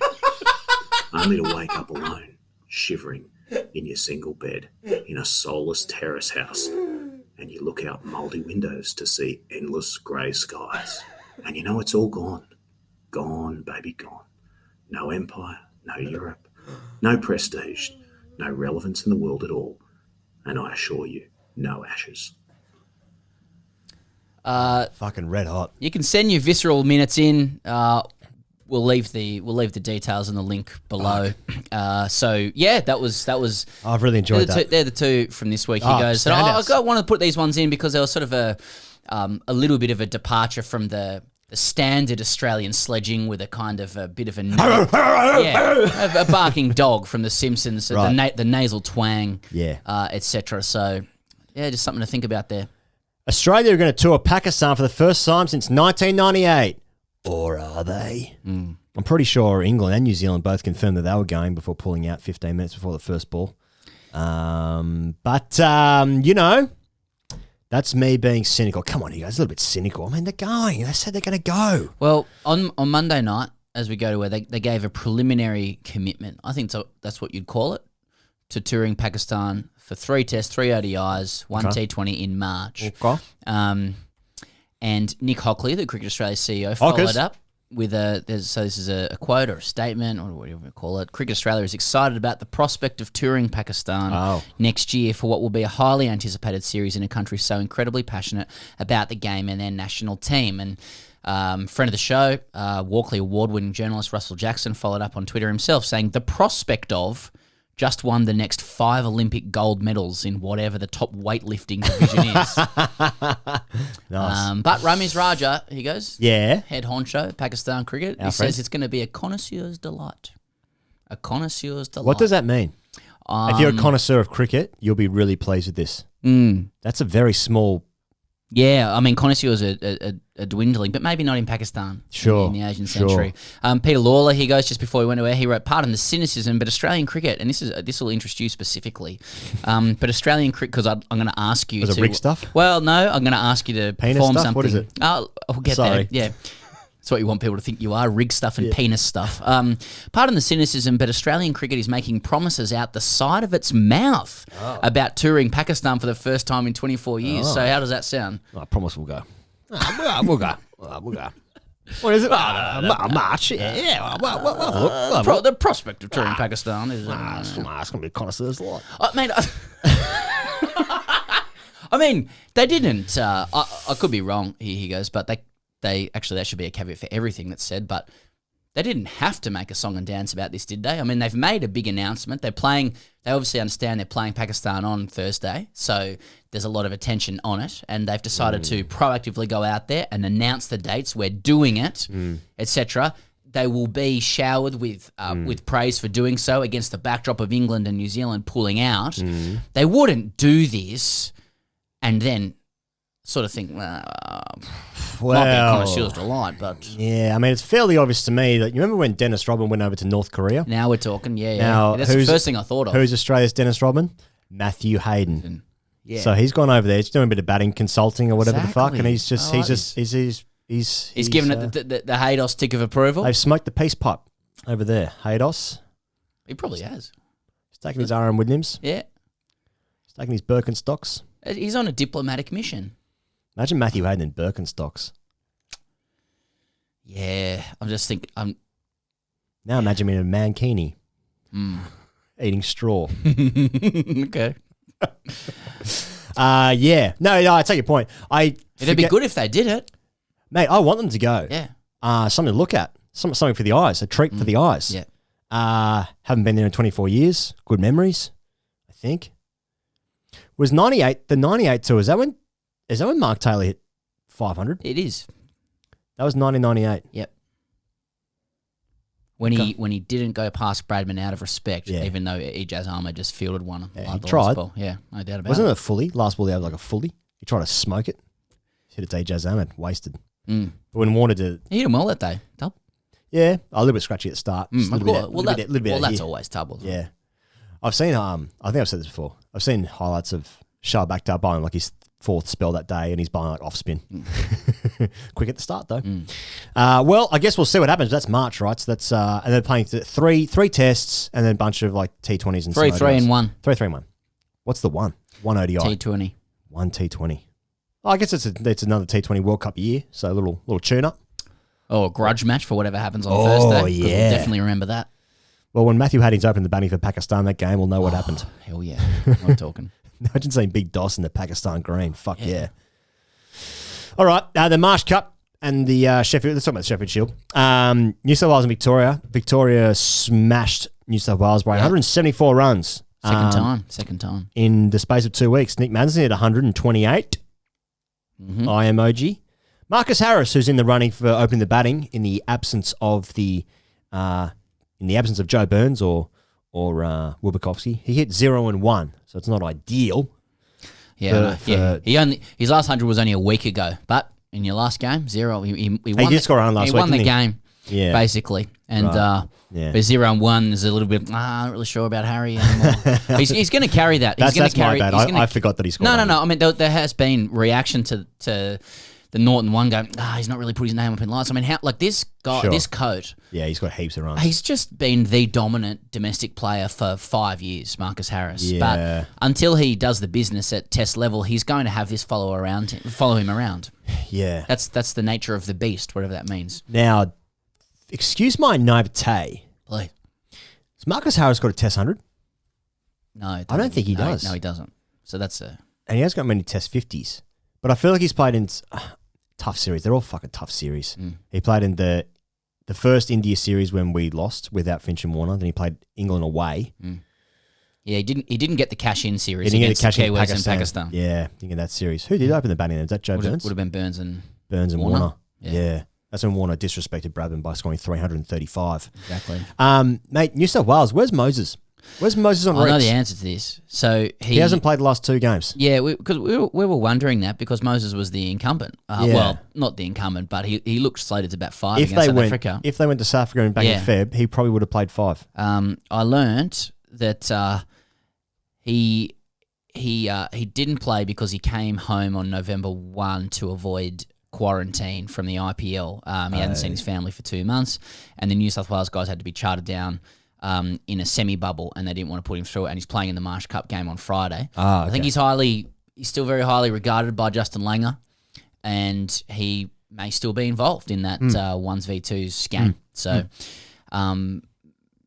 only to wake up alone, shivering in your single bed in a soulless terrace house, and you look out mouldy windows to see endless grey skies, and you know it's all gone. Gone, baby, gone. No empire, no Europe, no prestige, no relevance in the world at all, and I assure you, no ashes. Fucking red hot. You can send your visceral minutes in. We'll leave the details in the link below. So yeah, that was. I've really enjoyed that. They're the two from this week. He goes, I want to put these ones in because they were sort of a little bit of a departure from the standard Australian sledging with a kind of a bit of a barking dog from The Simpsons, the nasal twang, etc. So yeah, just something to think about there. Australia are going to tour Pakistan for the first time since 1998. Or are they? I'm pretty sure England and New Zealand both confirmed that they were going before pulling out 15 minutes before the first ball. But you know, that's me being cynical. Come on, you guys, a little bit cynical. I mean, they're going. They said they're going to go. Well, on Monday night, as we go to where they gave a preliminary commitment. I think that's what you'd call it. to touring Pakistan for 3 tests, 3 ODIs, 1 T20 in March. Okay. And Nick Hockley, the Cricket Australia CEO, followed up with this is a quote or a statement or whatever you call it. Cricket Australia is excited about the prospect of touring Pakistan next year for what will be a highly anticipated series in a country so incredibly passionate about the game and their national team. And friend of the show, Walkley Award-winning journalist Russell Jackson followed up on Twitter himself saying the prospect of just won the next 5 Olympic gold medals in whatever the top weightlifting division is. Nice. But Ramiz Raja, he goes, Yeah. head honcho, Pakistan cricket. He says it's going to be a connoisseur's delight. A connoisseur's delight. What does that mean? If you're a connoisseur of cricket, you'll be really pleased with this. That's a very small... Yeah, I mean, connoisseurs are dwindling, but maybe not in Pakistan. Sure, in the Asian sure. century. Peter Lawler, he goes, just before he went away, he wrote, pardon the cynicism, but Australian cricket, and this will interest you specifically, but Australian cricket, because I'm going to ask you Was it rig stuff? Well, no, I'm going to ask you to Penis perform stuff? something. What is it? I'll get Sorry. there, yeah. That's what you want people to think you are, rig stuff and penis stuff. Pardon the cynicism, but Australian cricket is making promises out the side of its mouth about touring Pakistan for the first time in 24 years. So how does that sound? I promise we'll go. We'll go. We'll go. What is it? March. Yeah. The prospect of touring Pakistan is... It's going to be a connoisseur's lot. I mean, they didn't. I could be wrong. He goes, but they actually, that should be a caveat for everything that's said. But they didn't have to make a song and dance about this, did they? I mean, they've made a big announcement. They're playing. They obviously understand they're playing Pakistan on Thursday, so there's a lot of attention on it, and they've decided to proactively go out there and announce the dates. We're doing it, etc. They will be showered with praise for doing so against the backdrop of England and New Zealand pulling out. They wouldn't do this and then sort of think, might be a connoisseur's delight, but... Yeah, I mean, it's fairly obvious to me that... You remember when Dennis Rodman went over to North Korea? Now we're talking, yeah. Now, That's the first thing I thought of. Who's Australia's Dennis Rodman? Matthew Hayden. Yeah. So he's gone over there. He's doing a bit of batting consulting or whatever the fuck, and he's given it the Haydos tick of approval. They've smoked the peace pipe over there. Haydos. He probably has. He's taking his RM Williams. Yeah. He's taking his Birkenstocks. He's on a diplomatic mission. Imagine Matthew Hayden in Birkenstocks. Yeah, I'm just thinking. Now imagine him in a mankini, eating straw. Okay. Yeah. No, I take your point. It'd be good if they did it. Mate, I want them to go. Yeah. Something to look at. Something for the eyes. A treat for the eyes. Yeah. Haven't been there in 24 years. Good memories, I think. Was 98, the 98 tour, is that when Mark Taylor hit 500? It is. That was 1998. Yep. When he didn't go past Bradman out of respect, even though Ijaz Ahmed just fielded one. Yeah, he tried. Ball. Yeah, no doubt about Wasn't it. it a fully? Last ball, they had like a fully. He tried to smoke it. Hit it to Ijaz Ahmed. Wasted. But when Warner did it. He hit him well that day. Dub. Yeah, a little bit scratchy at the start. That's always double. Yeah. I've seen, I think I've said this before. I've seen highlights of Shah Bakhtar bowling like his 4th spell that day, and he's bowling like off spin. Quick at the start though. Well, I guess we'll see what happens. That's March, right? So that's and they're playing three tests and then a bunch of like T20s and 3 and 1. 3 and 1. What's the one? One ODI. T20. One T20. Oh, I guess it's another T20 World Cup year, so a little tune up. Oh, a grudge match for whatever happens on Thursday. Yeah. We'll definitely remember that. Well, when Matthew Hadding's opened the batting for Pakistan that game, we'll know what happened. Hell yeah. I'm talking. Imagine seeing Big Doss in the Pakistan green. Fuck yeah. All right, the Marsh Cup and the Sheffield. Let's talk about the Sheffield Shield. New South Wales and Victoria. Victoria smashed New South Wales by 174 runs. Second time. In the space of 2 weeks. Nick Maddison hit 128. IMOG. Marcus Harris, who's in the running for opening the batting in the absence of Joe Burns or Wilbekovsky. He hit 0 and 1, so it's not ideal. Yeah, his last 100 was only a week ago, but in your last game, 0. He won. He did score 1 last week. He won the game, basically, and but 0 and 1 is a little bit. I'm not really sure about Harry anymore. he's going to carry that. That's my bad. I forgot that he scored. No. I mean, there has been reaction to the the Norton one going, he's not really put his name up in lights. I mean, how like this guy, Sure. this coach, Yeah, he's got heaps of runs. he's just been the dominant domestic player for 5 years, Marcus Harris. Yeah. But until he does the business at test level, he's going to have this follow him around. Yeah. That's the nature of the beast, whatever that means. Now, excuse my naivete. Please. Has Marcus Harris got a Test 100? No, I don't think he does. No, he doesn't. So that's a... And he hasn't got many Test 50s. But I feel like he's played in tough series. They're all fucking tough series. He played in the first India series when we lost without Finch and Warner. Then he played England away. Yeah, he didn't get the cash-in series He didn't against get the cash in Kiwis in Pakistan. Yeah, think of that series. Who did open the batting then? Is that Joe Burns? Would have been Burns and Warner. Yeah. Yeah. That's when Warner disrespected Bradman by scoring 335. Exactly. Mate, New South Wales, where's Moses? Where's Moses on I know Rex? the answer to this. So He hasn't played the last 2 games. Yeah, because we were wondering that because Moses was the incumbent. Yeah. Well, not the incumbent, but he looked slated to bat 5 If against they South went, Africa. if they went to South Africa and back in Feb, he probably would have played 5. I learnt that he didn't play because he came home on November 1 to avoid quarantine from the IPL. He hadn't seen his family for 2 months, and the New South Wales guys had to be chartered down in a semi-bubble, and they didn't want to put him through it, and he's playing in the Marsh Cup game on Friday. I think he's still very highly regarded by Justin Langer, and he may still be involved in that 1v2s game. So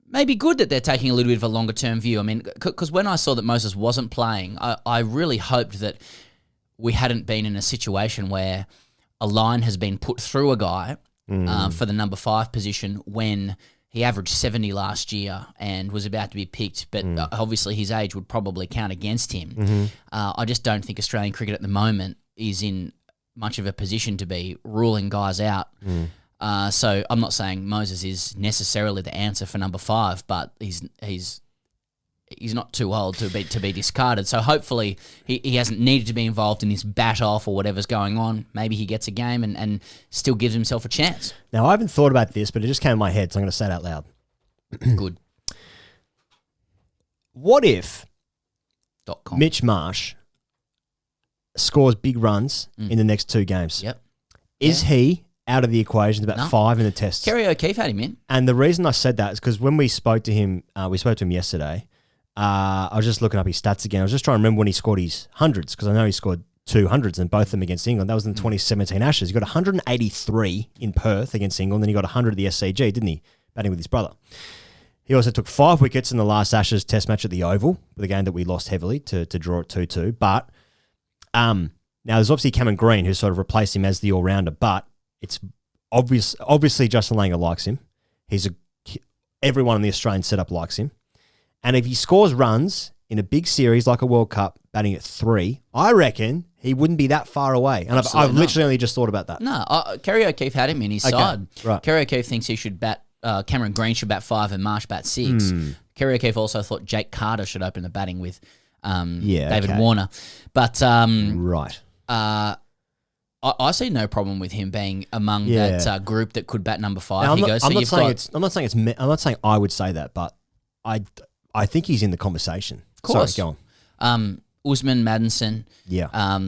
maybe good that they're taking a little bit of a longer-term view. I mean, because when I saw that Moses wasn't playing, I really hoped that we hadn't been in a situation where a line has been put through a guy for the number 5 position when he averaged 70 last year and was about to be picked, but obviously his age would probably count against him. I just don't think Australian cricket at the moment is in much of a position to be ruling guys out. So I'm not saying Moses is necessarily the answer for number 5, but he's not too old to be discarded. So hopefully he hasn't needed to be involved in this bat off or whatever's going on. Maybe he gets a game and still gives himself a chance. Now, I haven't thought about this, but it just came in my head, so I'm going to say it out loud. Good. What if .com. Mitch Marsh scores big runs in the next 2 games? Yep. Is he out of the equation? About No. 5 in the tests. Kerry O'Keefe had him in. And the reason I said that is because when we spoke to him yesterday. I was just looking up his stats again. I was just trying to remember when he scored his hundreds, because I know he scored 2 hundreds and both of them against England. That was in the 2017 Ashes. He got 183 in Perth against England, then he got 100 at the SCG, didn't he? Batting with his brother. He also took 5 wickets in the last Ashes Test match at the Oval, with a game that we lost heavily to draw it 2-2. But now there's obviously Cameron Green, who sort of replaced him as the all-rounder, but it's obviously Justin Langer likes him. Everyone in the Australian setup likes him. And if he scores runs in a big series like a World Cup, batting at 3, I reckon he wouldn't be that far away. And I've literally only just thought about that. No, Kerry O'Keefe had him in his side. Right. Kerry O'Keefe thinks he should bat. Cameron Green should bat 5 and Marsh bat 6. Kerry O'Keefe also thought Jake Carter should open the batting with David Warner. But Right. I see no problem with him being among that group that could bat number 5. Now, He goes. I'm not saying I would say that, but I think he's in the conversation. Of course. Sorry, go on. Usman Madison. Yeah.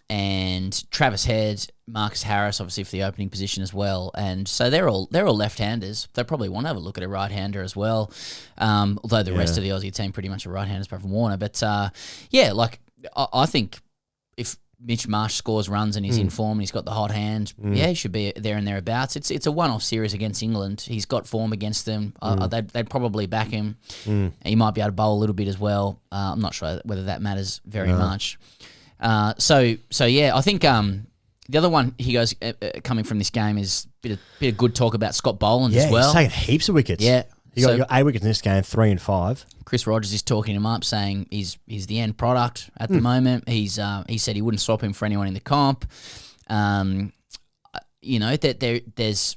And Travis Head, Marcus Harris, obviously for the opening position as well, and so they're all left-handers. They probably want to have a look at a right-hander as well, although the rest of the Aussie team pretty much are right-handers apart from Warner. But I think if Mitch Marsh scores runs and he's in form and he's got the hot hand, he should be there and thereabouts. It's a one-off series against England. He's got form against them. They'd probably back him. He might be able to bowl a little bit as well. I'm not sure whether that matters very much. So I think the other one he goes coming from this game is a bit of good talk about Scott Boland as well. He's taking heaps of wickets. Yeah. He got 8 wickets in this game, 3 and 5. Chris Rogers is talking him up, saying he's the end product at the moment. He said he wouldn't swap him for anyone in the comp. That there's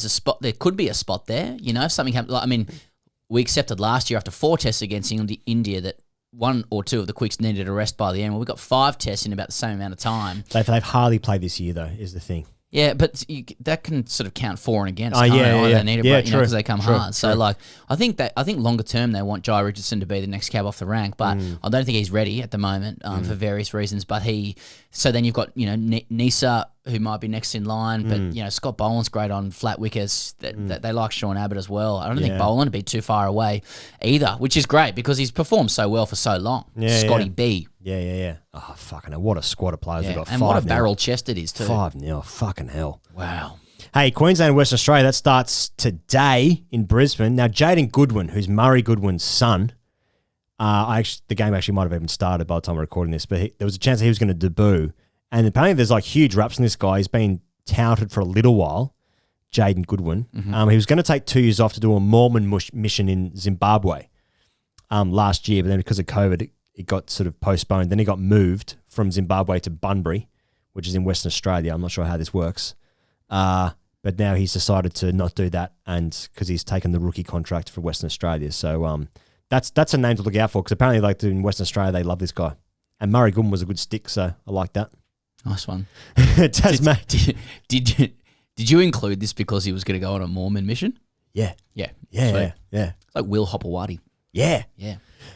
a spot. There could be a spot there. If something happens. We accepted last year after 4 tests against India that 1 or 2 of the quicks needed a rest by the end. Well, we got 5 tests in about the same amount of time. They've hardly played this year, though, is the thing. Yeah, but that can sort of count for and against. Oh, yeah. They need a break, true. because they come True, hard. So, true. like, I think longer term they want Jai Richardson to be the next cab off the rank, but I don't think he's ready at the moment for various reasons. But so then you've got Nisa, who might be next in line, but Scott Boland's great on flat wickets. That they like Sean Abbott as well. I don't think Boland would be too far away either, which is great because he's performed so well for so long. Scotty B. Yeah. Oh, fucking hell. What a squad of players we've got. And what a barrel chest it is too. 5-0. Fucking hell. Wow. Hey, Queensland and Western Australia, that starts today in Brisbane. Now, Jaden Goodwin, who's Murray Goodwin's son, the game actually might have even started by the time we're recording this, but there was a chance that he was going to debut. And apparently there's like huge raps in this guy. He's been touted for a little while, Jaden Goodwin. He was going to take 2 years off to do a Mormon mission in Zimbabwe last year, but then because of COVID, it got sort of postponed. Then he got moved from Zimbabwe to Bunbury, which is in Western Australia. I'm not sure how this works. But now he's decided to not do that, and because he's taken the rookie contract for Western Australia. So that's a name to look out for, because apparently like in Western Australia, they love this guy. And Murray Goodwin was a good stick, so I like that. Nice one. Tasmania. Did you include this because he was going to go on a Mormon mission? Yeah. Yeah. Yeah. It's like Will Hopewadi. Yeah. Yeah.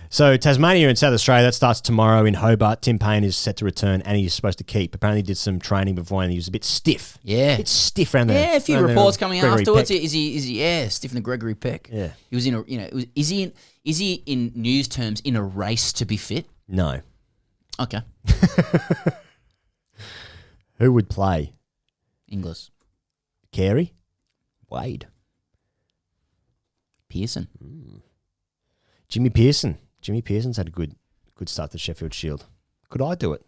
So Tasmania and South Australia, that starts tomorrow in Hobart. Tim Payne is set to return, and he's supposed to keep. Apparently he did some training before, and he was a bit stiff. Yeah. A bit stiff around there. Yeah, a few reports coming Gregory afterwards. Peck. Is he stiff in the Gregory Peck? Yeah. He was is he in news terms in a race to be fit? No. Okay. Who would play? Inglis. Carey? Wade? Pearson. Jimmy Pearson. Jimmy Pearson's had a good start to Sheffield Shield. Could I do it?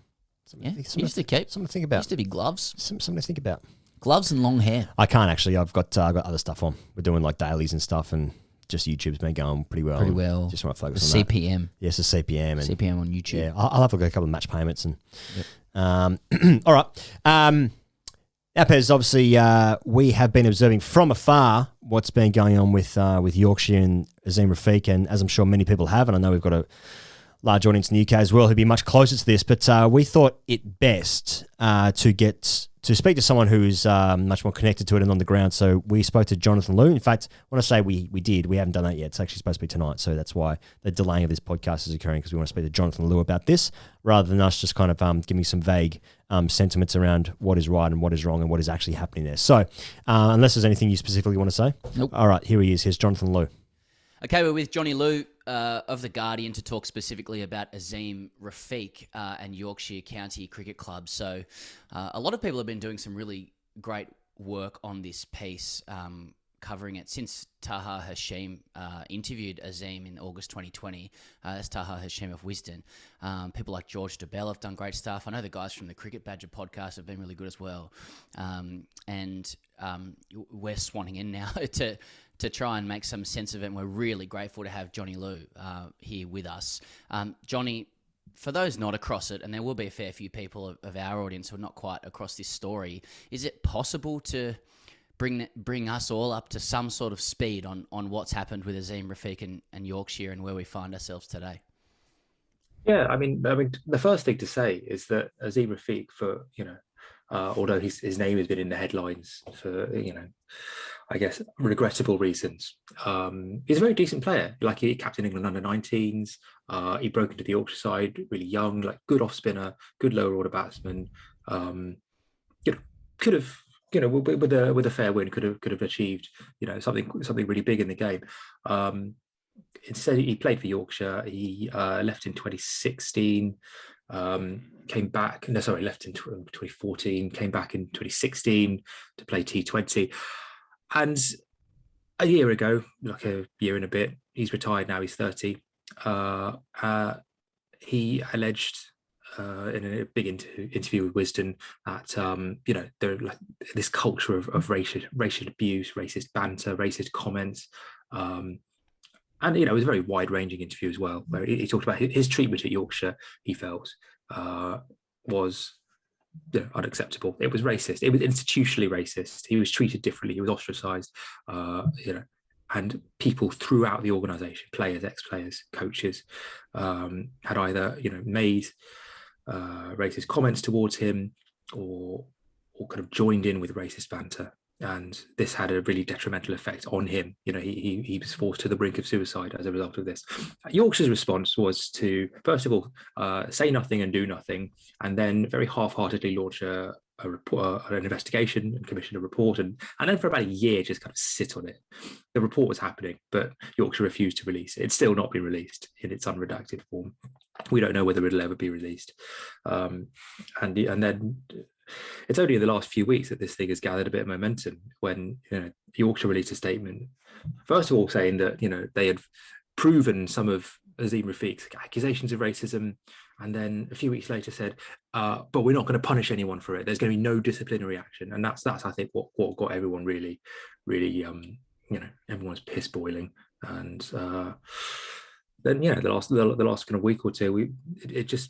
He used to keep. Something to think about. Used to be gloves. Something to think about. Gloves and long hair. I can't actually. I've got other stuff on. We're doing like dailies and stuff, and just YouTube's been going pretty well. Just want to focus on CPM. that. Yes, the CPM. And CPM on YouTube. Yeah, I'll have a look at a couple of match payments. And all right. Apez, obviously, we have been observing from afar what's been going on with Yorkshire and AZEEM RAFIQUE, and as I'm sure many people have, and I know we've got a large audience in the UK as well who'd be much closer to this, but we thought it best to speak to someone who's much more connected to it and on the ground. So we spoke to Jonathan Liew. In fact, when I say we did, we haven't done that yet. It's actually supposed to be tonight, so that's why the delaying of this podcast is occurring, because we want to speak to Jonathan Liew about this, rather than us just kind of giving some vague sentiments around what is right and what is wrong and what is actually happening there. So unless there's anything you specifically want to say. Nope. All right, here he is. Here's Jonathan Liew. Okay, we're with Johnny Liew of The Guardian to talk specifically about AZEEM RAFIQUE and Yorkshire County Cricket Club. So a lot of people have been doing some really great work on this piece, covering it since Taha Hashim interviewed AZEEM in August 2020. That's Taha Hashim of Wisden. People like George DeBell have done great stuff. I know the guys from the Cricket Badger podcast have been really good as well. And we're swanning in now to try and make some sense of it, and we're really grateful to have Johnny Liew here with us. Johnny, for those not across it, and there will be a fair few people of our audience who are not quite across this story, is it possible to bring us all up to some sort of speed on what's happened with AZEEM RAFIQUE and Yorkshire and where we find ourselves today? Yeah, I mean, the first thing to say is that AZEEM RAFIQUE, for although his name has been in the headlines for I guess regrettable reasons, he's a very decent player. Like, he captained England under-19s. He broke into the Yorkshire side really young, like good off spinner, good lower order batsman. Could have, with a fair win, could have achieved something really big in the game. Instead, he played for Yorkshire. He left in 2016. Left in 2014, came back in 2016 to play T20. And a year ago, like a year and a bit, he's retired now, he's 30. He alleged in a big interview with Wisden that there like this culture of racial abuse, racist banter, racist comments. And it was a very wide-ranging interview as well, where he talked about his treatment at Yorkshire. He felt was unacceptable. It was racist. It was institutionally racist. He was treated differently. He was ostracised. And people throughout the organisation, players, ex-players, coaches, had either made racist comments towards him, or or kind of joined in with racist banter. And this had a really detrimental effect on him. You know, he was forced to the brink of suicide as a result of this. Yorkshire's response was to, first of all, say nothing and do nothing, and then very half-heartedly launch a report, an investigation, and commission a report, and then for about a year just kind of sit on it. The report was happening, but Yorkshire refused to release it. It's still not been released in its unredacted form. We don't know whether it'll ever be released. And then it's only in the last few weeks that this thing has gathered a bit of momentum, when, you know, Yorkshire released a statement, first of all saying that, you know, they had proven some of AZEEM RAFIQUE's accusations of racism, and then a few weeks later said, but we're not going to punish anyone for it. There's going to be no disciplinary action. And that's I think what got everyone really you know, everyone's piss boiling. And then, yeah, the last kind of week or two, it just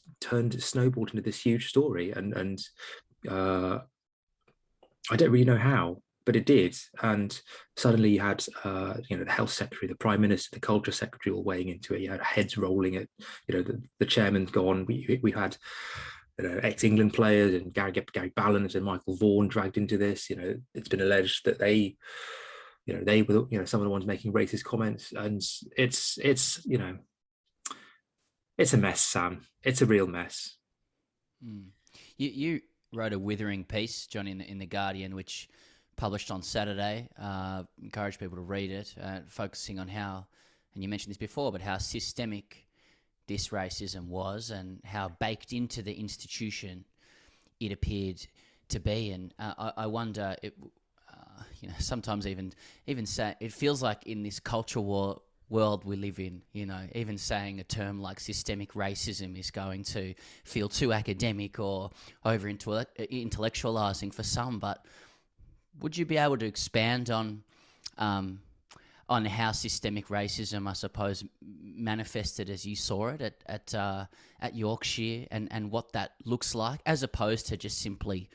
snowballed into this huge story, and I don't really know how, but it did. And suddenly you had, you know, the health secretary, the prime minister, the culture secretary all weighing into it. You had heads rolling at, you know, the chairman's gone. We had, you know, ex-England players and Gary Ballance and Michael Vaughan dragged into this. You know, it's been alleged that they were, you know, some of the ones making racist comments, and it's you know, it's a mess, Sam. It's a real mess. You wrote a withering piece, John, in the Guardian, which published on Saturday. Encourage people to read it, focusing on how, and you mentioned this before, but how systemic this racism was and how baked into the institution it appeared to be. And I wonder, you know, sometimes even say, it feels like in this cultural world we live in, you know, even saying a term like systemic racism is going to feel too academic or over intellectualizing for some. But would you be able to expand on how systemic racism, I suppose, manifested as you saw it at Yorkshire, and what that looks like, as opposed to just simply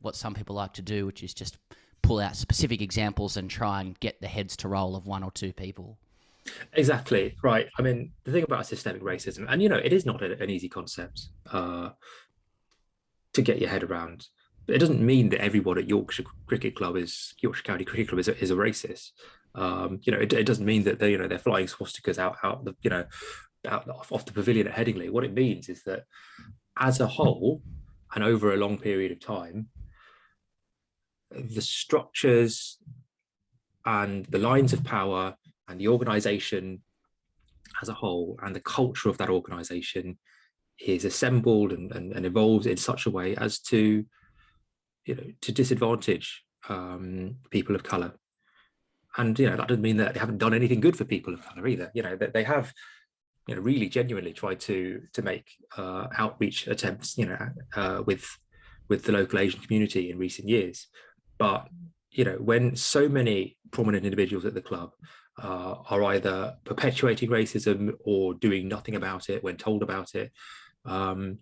what some people like to do, which is just pull out specific examples and try and get the heads to roll of one or two people? Exactly, right. I mean, the thing about systemic racism, and, you know, it is not an easy concept to get your head around. But it doesn't mean that everyone at Yorkshire County Cricket Club is a racist. You know, it doesn't mean that they're flying swastikas out off the pavilion at Headingley. What it means is that, as a whole, and over a long period of time, the structures and the lines of power and the organisation as a whole and the culture of that organisation is assembled and evolves in such a way as to, you know, to disadvantage people of colour. And, you know, that doesn't mean that they haven't done anything good for people of colour either. You know, that they have, you know, really genuinely tried to make outreach attempts, you know, with the local Asian community in recent years. But, you know, when so many prominent individuals at the club are either perpetuating racism or doing nothing about it when told about it, and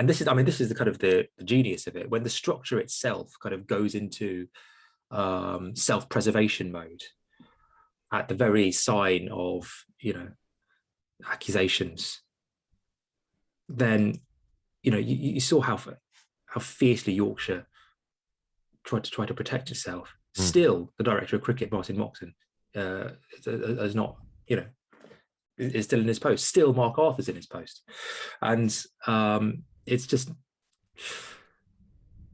this is the kind of the genius of it, when the structure itself kind of goes into self-preservation mode at the very sign of, you know, accusations, then, you know, you saw how fiercely Yorkshire tried to protect itself. Still, the director of cricket, Martin Moxon, is not, you know, is still in his post. Still, Mark Arthur's in his post, and it's just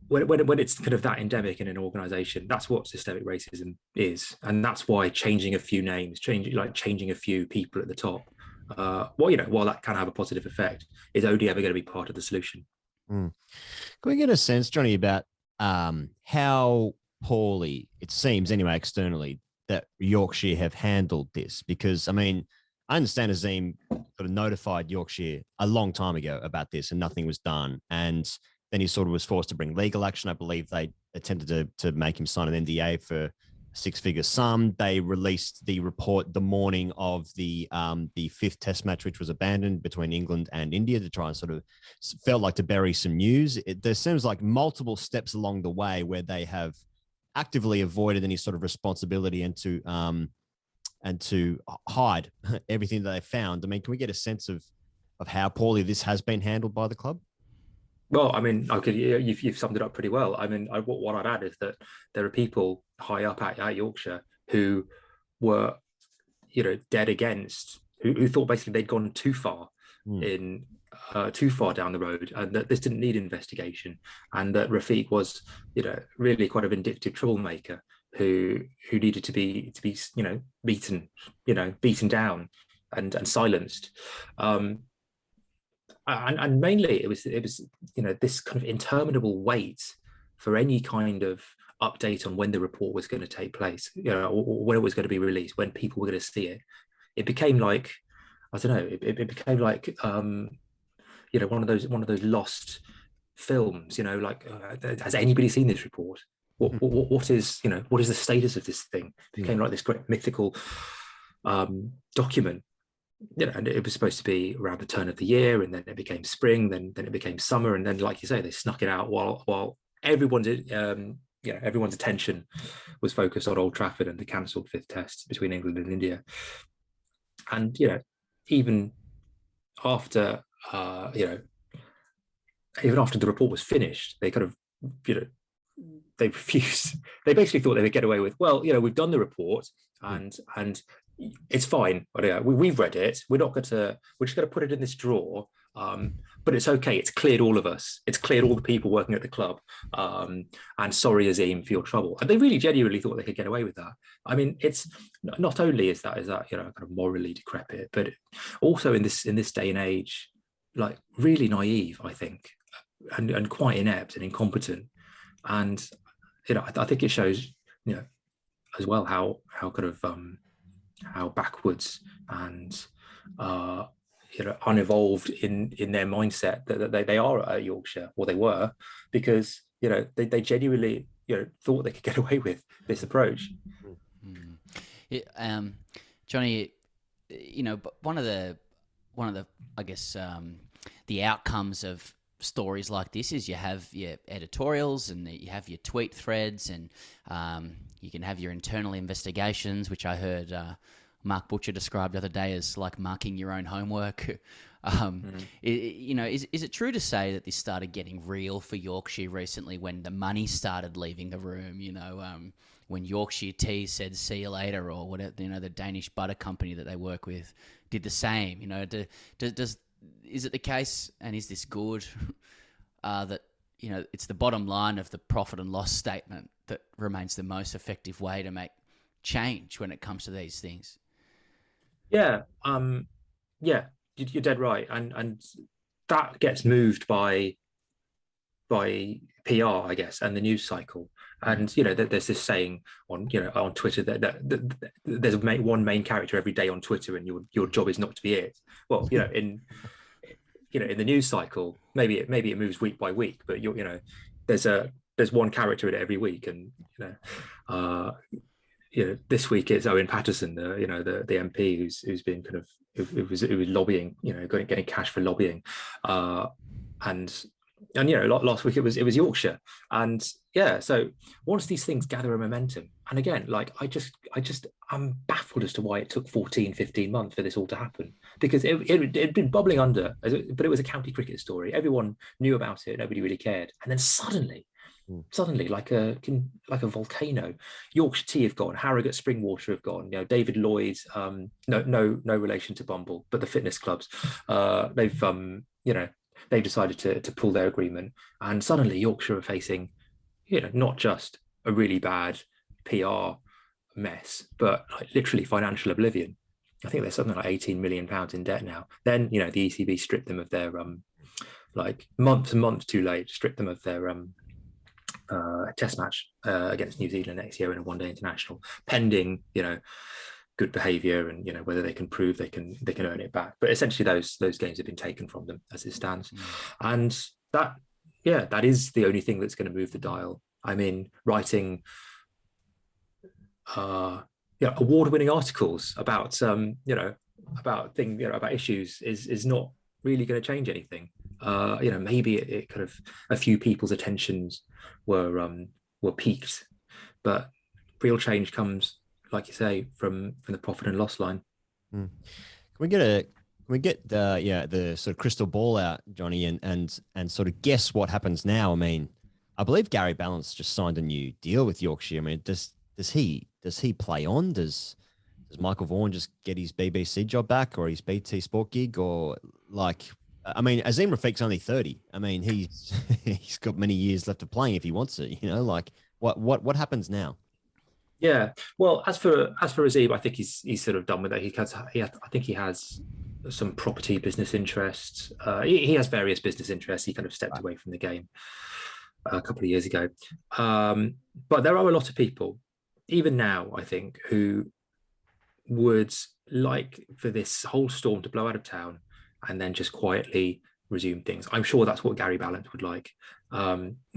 when it's kind of that endemic in an organisation, that's what systemic racism is, and that's why changing a few names, changing a few people at the top, while that can have a positive effect, is only ever going to be part of the solution. Can we get a sense, Johnny, about how poorly, it seems anyway externally, that Yorkshire have handled this? Because, I mean, I understand AZEEM sort of notified Yorkshire a long time ago about this and nothing was done. And then he sort of was forced to bring legal action. I believe they attempted to make him sign an NDA for a six-figure sum. They released the report the morning of the fifth test match, which was abandoned between England and India, to try and sort of, felt like, to bury some news. There seems like multiple steps along the way where they have actively avoided any sort of responsibility and to hide everything that they found. I mean, can we get a sense of how poorly this has been handled by the club? Well, I mean, you've summed it up pretty well. I mean, what I'd add is that there are people high up at Yorkshire who were, dead against, who thought basically they'd gone too far too far down the road, and that this didn't need investigation, and that Rafique was, really quite a vindictive troublemaker who needed to be beaten down and silenced. And mainly it was this kind of interminable wait for any kind of update on when the report was going to take place, or when it was going to be released, when people were going to see it. It became like, I don't know, it became like one of those lost films. Has anybody seen this report? What is the status of this thing? It became like this great mythical document. And it was supposed to be around the turn of the year, and then it became spring, then it became summer, and then, like you say, they snuck it out while everyone's attention was focused on Old Trafford and the cancelled fifth test between England and India. And even after the report was finished, they kind of they refused. They basically thought they would get away with, well, we've done the report and it's fine. We've read it. We're just going to put it in this drawer. But it's okay. It's cleared all of us. It's cleared all the people working at the club. And sorry, AZEEM, for your trouble. And they really genuinely thought they could get away with that. I mean, it's not only is that kind of morally decrepit, but also in this day and age, like really naive, I think, and quite inept and incompetent. And I think it shows, as well how kind of how backwards and unevolved in their mindset that they are at Yorkshire, or they were, because they genuinely thought they could get away with this approach. Johnny, one of the I guess the outcomes of stories like this is you have your editorials and you have your tweet threads, and you can have your internal investigations, which I heard Mark Butcher described the other day as like marking your own homework. Is it true to say that this started getting real for Yorkshire recently when the money started leaving the room? When Yorkshire Tea said "see you later," or whatever, the Danish butter company that they work with did the same. Is it the case, and is this good, that it's the bottom line of the profit and loss statement that remains the most effective way to make change when it comes to these things? Yeah, you're dead right, and that gets moved by PR, I guess, and the news cycle. And there's this saying on Twitter that there's one main character every day on Twitter, and your job is not to be it. Well, in the news cycle, maybe it moves week by week, but there's one character in it every week, and this week it's Owen Paterson, the MP who's been kind of who was lobbying, getting cash for lobbying, and last week it was Yorkshire, and so once these things gather a momentum, and again, like I'm baffled as to why it took 14-15 months for this all to happen, because it'd been bubbling under, but it was a county cricket story. Everyone knew about it, nobody really cared, and then suddenly, like a volcano, Yorkshire Tea have gone, Harrogate Springwater have gone. David Lloyd, no relation to Bumble, but the fitness clubs, they've decided to pull their agreement, and suddenly Yorkshire are facing, not just a really bad PR mess, but like literally financial oblivion. I think there's something like £18 million in debt now. Then the ECB stripped them of their like months and months too late, stripped them of their test match against New Zealand next year in a one-day international, pending good behaviour and whether they can prove they can earn it back. But essentially those games have been taken from them as it stands, and that is the only thing that's going to move the dial. I mean, writing award-winning articles about about issues is not really going to change anything. Maybe it kind of, a few people's attentions were piqued, but real change comes, like you say, from the profit and loss line. Can we get we get the sort of crystal ball out, Johnny, and sort of guess what happens now? I mean, I believe Gary Ballance just signed a new deal with Yorkshire. I mean, does he play on? Does Michael Vaughan just get his BBC job back or his BT Sport gig, or like? I mean, AZEEM RAFIQUE's only 30. I mean, he's got many years left of playing if he wants it. You know, like what happens now? Yeah. Well, as for AZEEM, I think he's sort of done with it. I think he has some property business interests. He has various business interests. He kind of stepped away from the game a couple of years ago. But there are a lot of people, even now, I think, who would like for this whole storm to blow out of town and then just quietly resume things. I'm sure that's what Gary Ballance would like.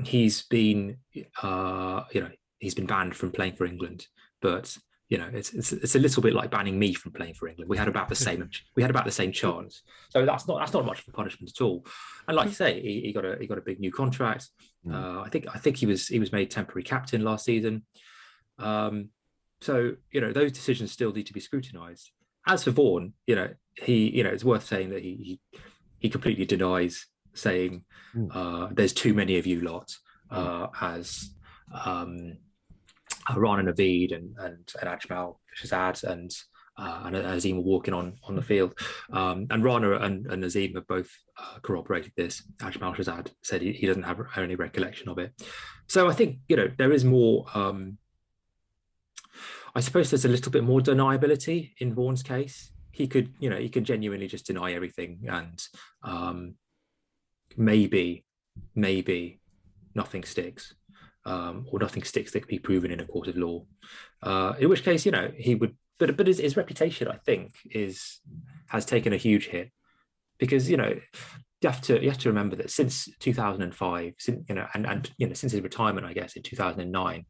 He's been, he's been banned from playing for England, but it's a little bit like banning me from playing for England. We had about the same chance, so that's not much of a punishment at all. And like you say, he got a big new contract. I think he was made temporary captain last season. So those decisions still need to be scrutinised. As for Vaughan, it's worth saying that he completely denies saying there's too many of you lot, as Rana Naveed and Ajmal Shazad and AZEEM were walking on the field. And Rana and AZEEM have both corroborated this. Ajmal Shazad said he doesn't have any recollection of it. So I think, there is more, I suppose there's a little bit more deniability in Vaughan's case. He could genuinely just deny everything and maybe nothing sticks. Or nothing sticks that can be proven in a court of law. In which case, he would, but his reputation, I think, has taken a huge hit, because you have to remember that since 2005, since his retirement, I guess in 2009,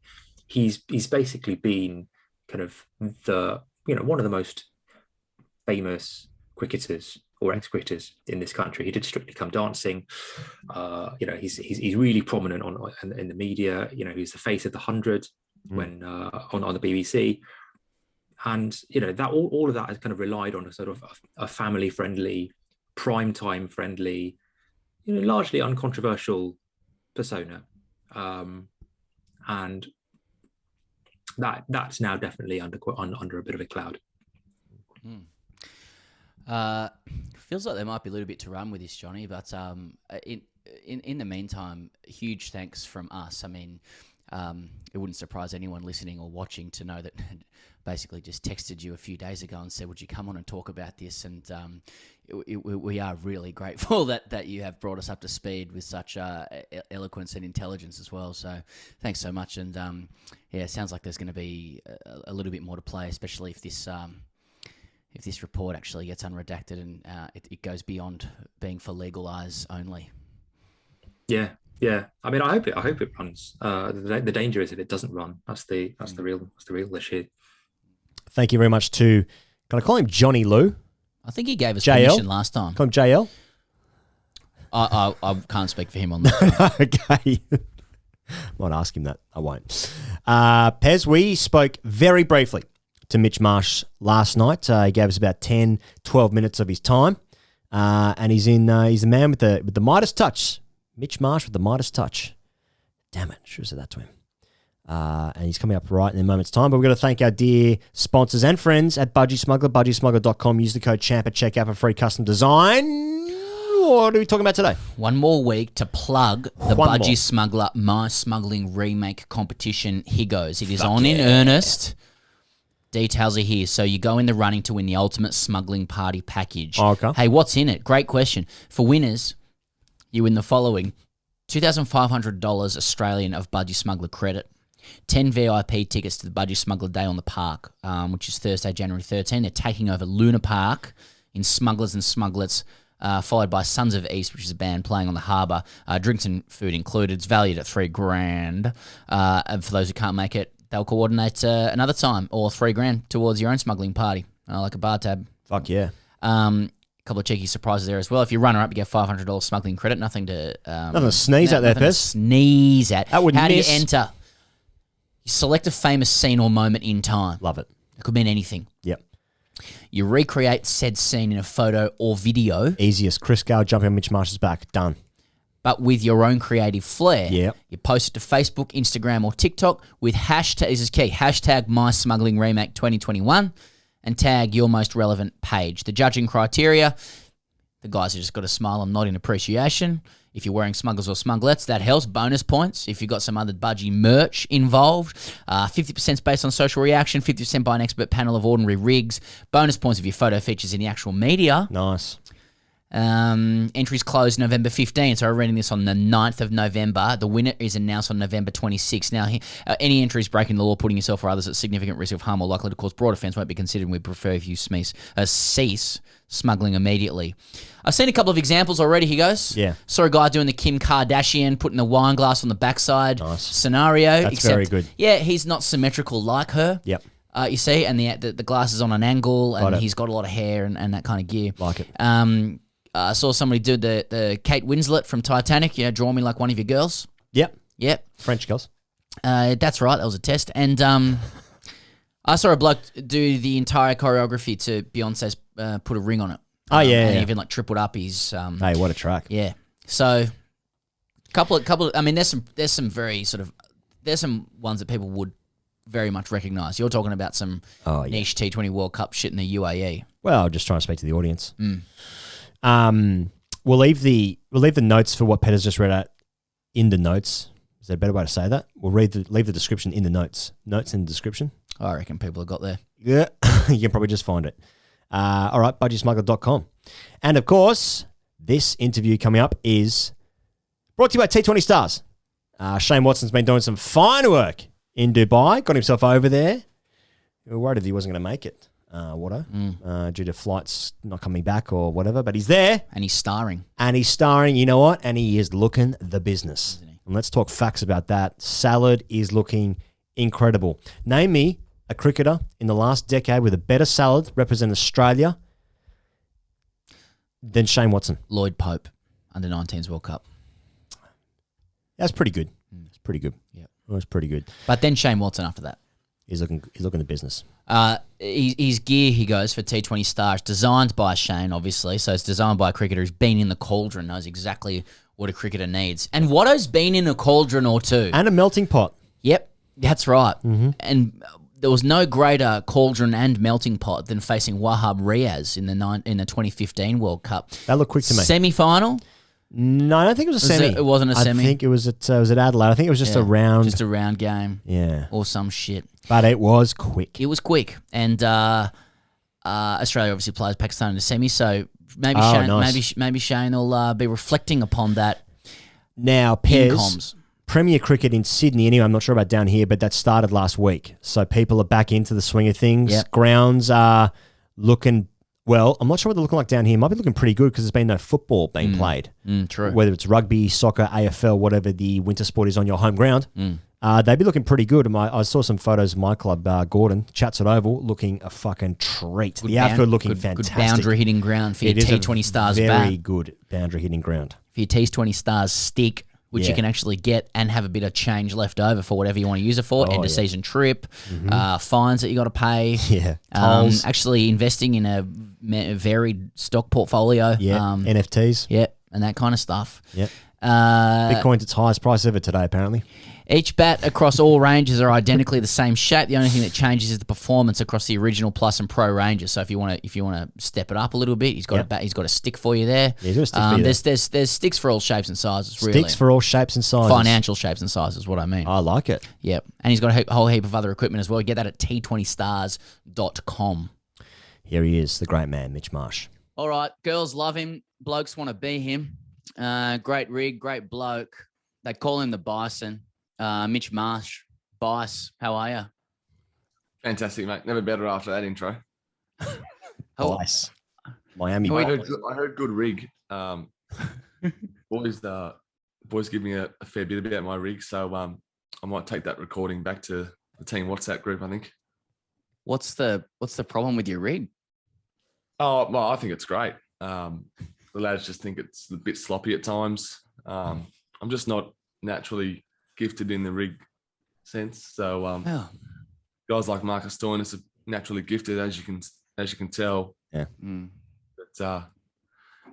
he's basically been kind of one of the most famous cricketers or ex-cricketers in this country. He did Strictly Come Dancing. He's really prominent in the media. He's the face of the 100 when on the BBC, and that all of that has kind of relied on a sort of a family-friendly, prime-time friendly, largely uncontroversial persona, and that's now definitely under a bit of a cloud. Feels like there might be a little bit to run with this, Johnny, but in the meantime, huge thanks from us. I mean, it wouldn't surprise anyone listening or watching to know that basically just texted you a few days ago and said, would you come on and talk about this? And we are really grateful that you have brought us up to speed with such eloquence and intelligence as well. So thanks so much. And it sounds like there's going to be a little bit more to play, especially if this report actually gets unredacted and it goes beyond being for legal eyes only. Yeah. I mean, I hope it runs. The danger is if it doesn't run. That's the real issue. Thank you very much to. Can I call him Johnny Liew? I think he gave us JL? permission last time. Call him JL. I can't speak for him on that. Okay. I might ask him that. I won't. Pez, we spoke very briefly to Mitch Marsh last night. He gave us about 10, 12 minutes of his time. And he's the man with the Midas touch. Mitch Marsh with the Midas touch. Damn it. Should have said that to him. And he's coming up right in a moment's time. But we've got to thank our dear sponsors and friends at Budgy Smuggler, budgysmuggler.com. Use the code CHAMP at checkout for free custom design. What are we talking about today? One more week to plug the Budgy Smuggler MySmugglingRemake competition. Here goes. It is in earnest. Details are here. So you go in the running to win the ultimate smuggling party package. Okay. Hey, what's in it? Great question. For winners, you win the following: $2,500 Australian of Budgy Smuggler credit, 10 VIP tickets to the Budgy Smuggler Day on the Park, which is Thursday, January 13. They're taking over Luna Park in Smugglers and Smugglettes, followed by Sons of East, which is a band playing on the Harbour. Drinks and food included. It's valued at $3,000. And for those who can't make it, they'll coordinate another time or $3,000 towards your own smuggling party, like a bar tab. Fuck yeah. Couple of cheeky surprises there as well. If you runner up, you get $500 smuggling credit. Nothing to sneeze at there, Pez. Sneeze at. How do you enter? You select a famous scene or moment in time. Love it. It could mean anything. Yep. You recreate said scene in a photo or video, Easiest. Chris Gale jumping on Mitch Marsh's back. Done. but with your own creative flair. Yep. You post it to Facebook, Instagram, or TikTok with hashtag, this is key, hashtag MySmugglingRemake 2021 and tag your most relevant page. The judging criteria, the guys have just got to smile and nod in appreciation. If you're wearing Smugglers or Smugglettes, that helps. Bonus points. If you've got some other Budgy merch involved, 50% based on social reaction, 50% by an expert panel of ordinary rigs. Bonus points if your photo features in the actual media. Nice. Entries closed November 15th, so I'm reading this on the 9th of November. The winner is announced on November 26th. Now, any entries breaking the law, putting yourself or others at significant risk of harm or likely to cause broad offence won't be considered, and we prefer if you cease smuggling immediately. I've seen a couple of examples already, he goes. Yeah. Saw a guy doing the Kim Kardashian, putting the wine glass on the backside scenario. That's very good. Yeah, he's not symmetrical like her. Yep. You see, and the glass is on an angle, and Got it. he's got a lot of hair and that kind of gear. Like it. I saw somebody do the Kate Winslet from Titanic, draw me like one of your girls. Yep. Yep. French girls. That's right. That was a test. And I saw a bloke do the entire choreography to Beyonce's Put a Ring on It. Oh, yeah. And yeah. he even like tripled up his... Hey, what a track. Yeah. So, couple. I mean, there's some very sort of... There's some ones that people would very much recognise. You're talking about some niche T20 World Cup shit in the UAE. Well, I'm just trying to speak to the audience. We'll leave the notes for what Peter's just read out in the notes. Is there a better way to say that? We'll leave the description in the notes. Notes in the description. I reckon people have got there. Yeah, you can probably just find it. All right, budgysmuggler.com. And of course, this interview coming up is brought to you by T20 Stars. Shane Watson's been doing some fine work in Dubai. Got himself over there. We were worried that he wasn't going to make it. Due to flights not coming back or whatever, but he's there. And he's starring. You know what? And he is looking the business. And let's talk facts about that. Salad is looking incredible. Name me a cricketer in the last decade with a better salad representing Australia than Shane Watson. Lloyd Pope, under 19s World Cup. That's pretty good. It's pretty good. Yeah. That's pretty good. But then Shane Watson after that. He's looking the business. His gear, he goes, for T20 Stars, designed by Shane, obviously. So it's designed by a cricketer who's been in the cauldron, knows exactly what a cricketer needs. And Watto's been in a cauldron or two. And a melting pot. Yep, that's right. Mm-hmm. And there was no greater cauldron and melting pot than facing Wahab Riaz in the 2015 World Cup. That looked quick to me. Semi-final? No, I don't think it was a semi. It wasn't a semi? I think it was at Adelaide. I think it was just a round. Just a round game. Yeah. Or some shit. But it was quick. It was quick. And Australia obviously plays Pakistan in the semi, so maybe maybe Shane will be reflecting upon that. Now, in Pez, comms. Premier Cricket in Sydney, anyway, I'm not sure about down here, but that started last week. So people are back into the swing of things. Yep. Grounds are looking, well, I'm not sure what they're looking like down here. Might be looking pretty good because there's been no football being played. True. Whether it's rugby, soccer, AFL, whatever the winter sport is on your home ground. They'd be looking pretty good. I saw some photos of my club, Gordon, Chats at Oval, looking a fucking treat. The outfield looking fantastic. Good boundary hitting ground for your T20 Stars bat. Very good boundary hitting ground. For your T20 Stars stick, which you can actually get and have a bit of change left over for whatever you want to use it for. End of season trip, fines that you got to pay. Yeah, tolls. Actually investing in a varied stock portfolio. Yeah, NFTs. Yeah, and that kind of stuff. Yeah. Bitcoin's its highest price ever today, apparently. Each bat across all ranges are identically the same shape. The only thing that changes is the performance across the original plus and pro ranges. So if you want to step it up a little bit, he's got a bat. He's got a stick for you there. Yeah, he's got a stick for you there. There's sticks for all shapes and sizes. Really, sticks for all shapes and sizes. Financial shapes and sizes. What I mean. I like it. Yep, and he's got a whole heap of other equipment as well. You get that at t20stars.com. Here he is, the great man, Mitch Marsh. All right, girls love him. Blokes want to be him. Great rig, great bloke. They call him the Bison. Mitch Marsh. Bice, how are you? Fantastic, mate. Never better after that intro. Nice. Miami. I heard good rig. Boys give me a fair bit about my rig, so I might take that recording back to the team WhatsApp group, I think. What's the problem with your rig? Oh, well, I think it's great. The lads just think it's a bit sloppy at times. I'm just not naturally gifted in the rig sense. So guys like Marcus Stoinis are naturally gifted, as you can as you can tell. Yeah. But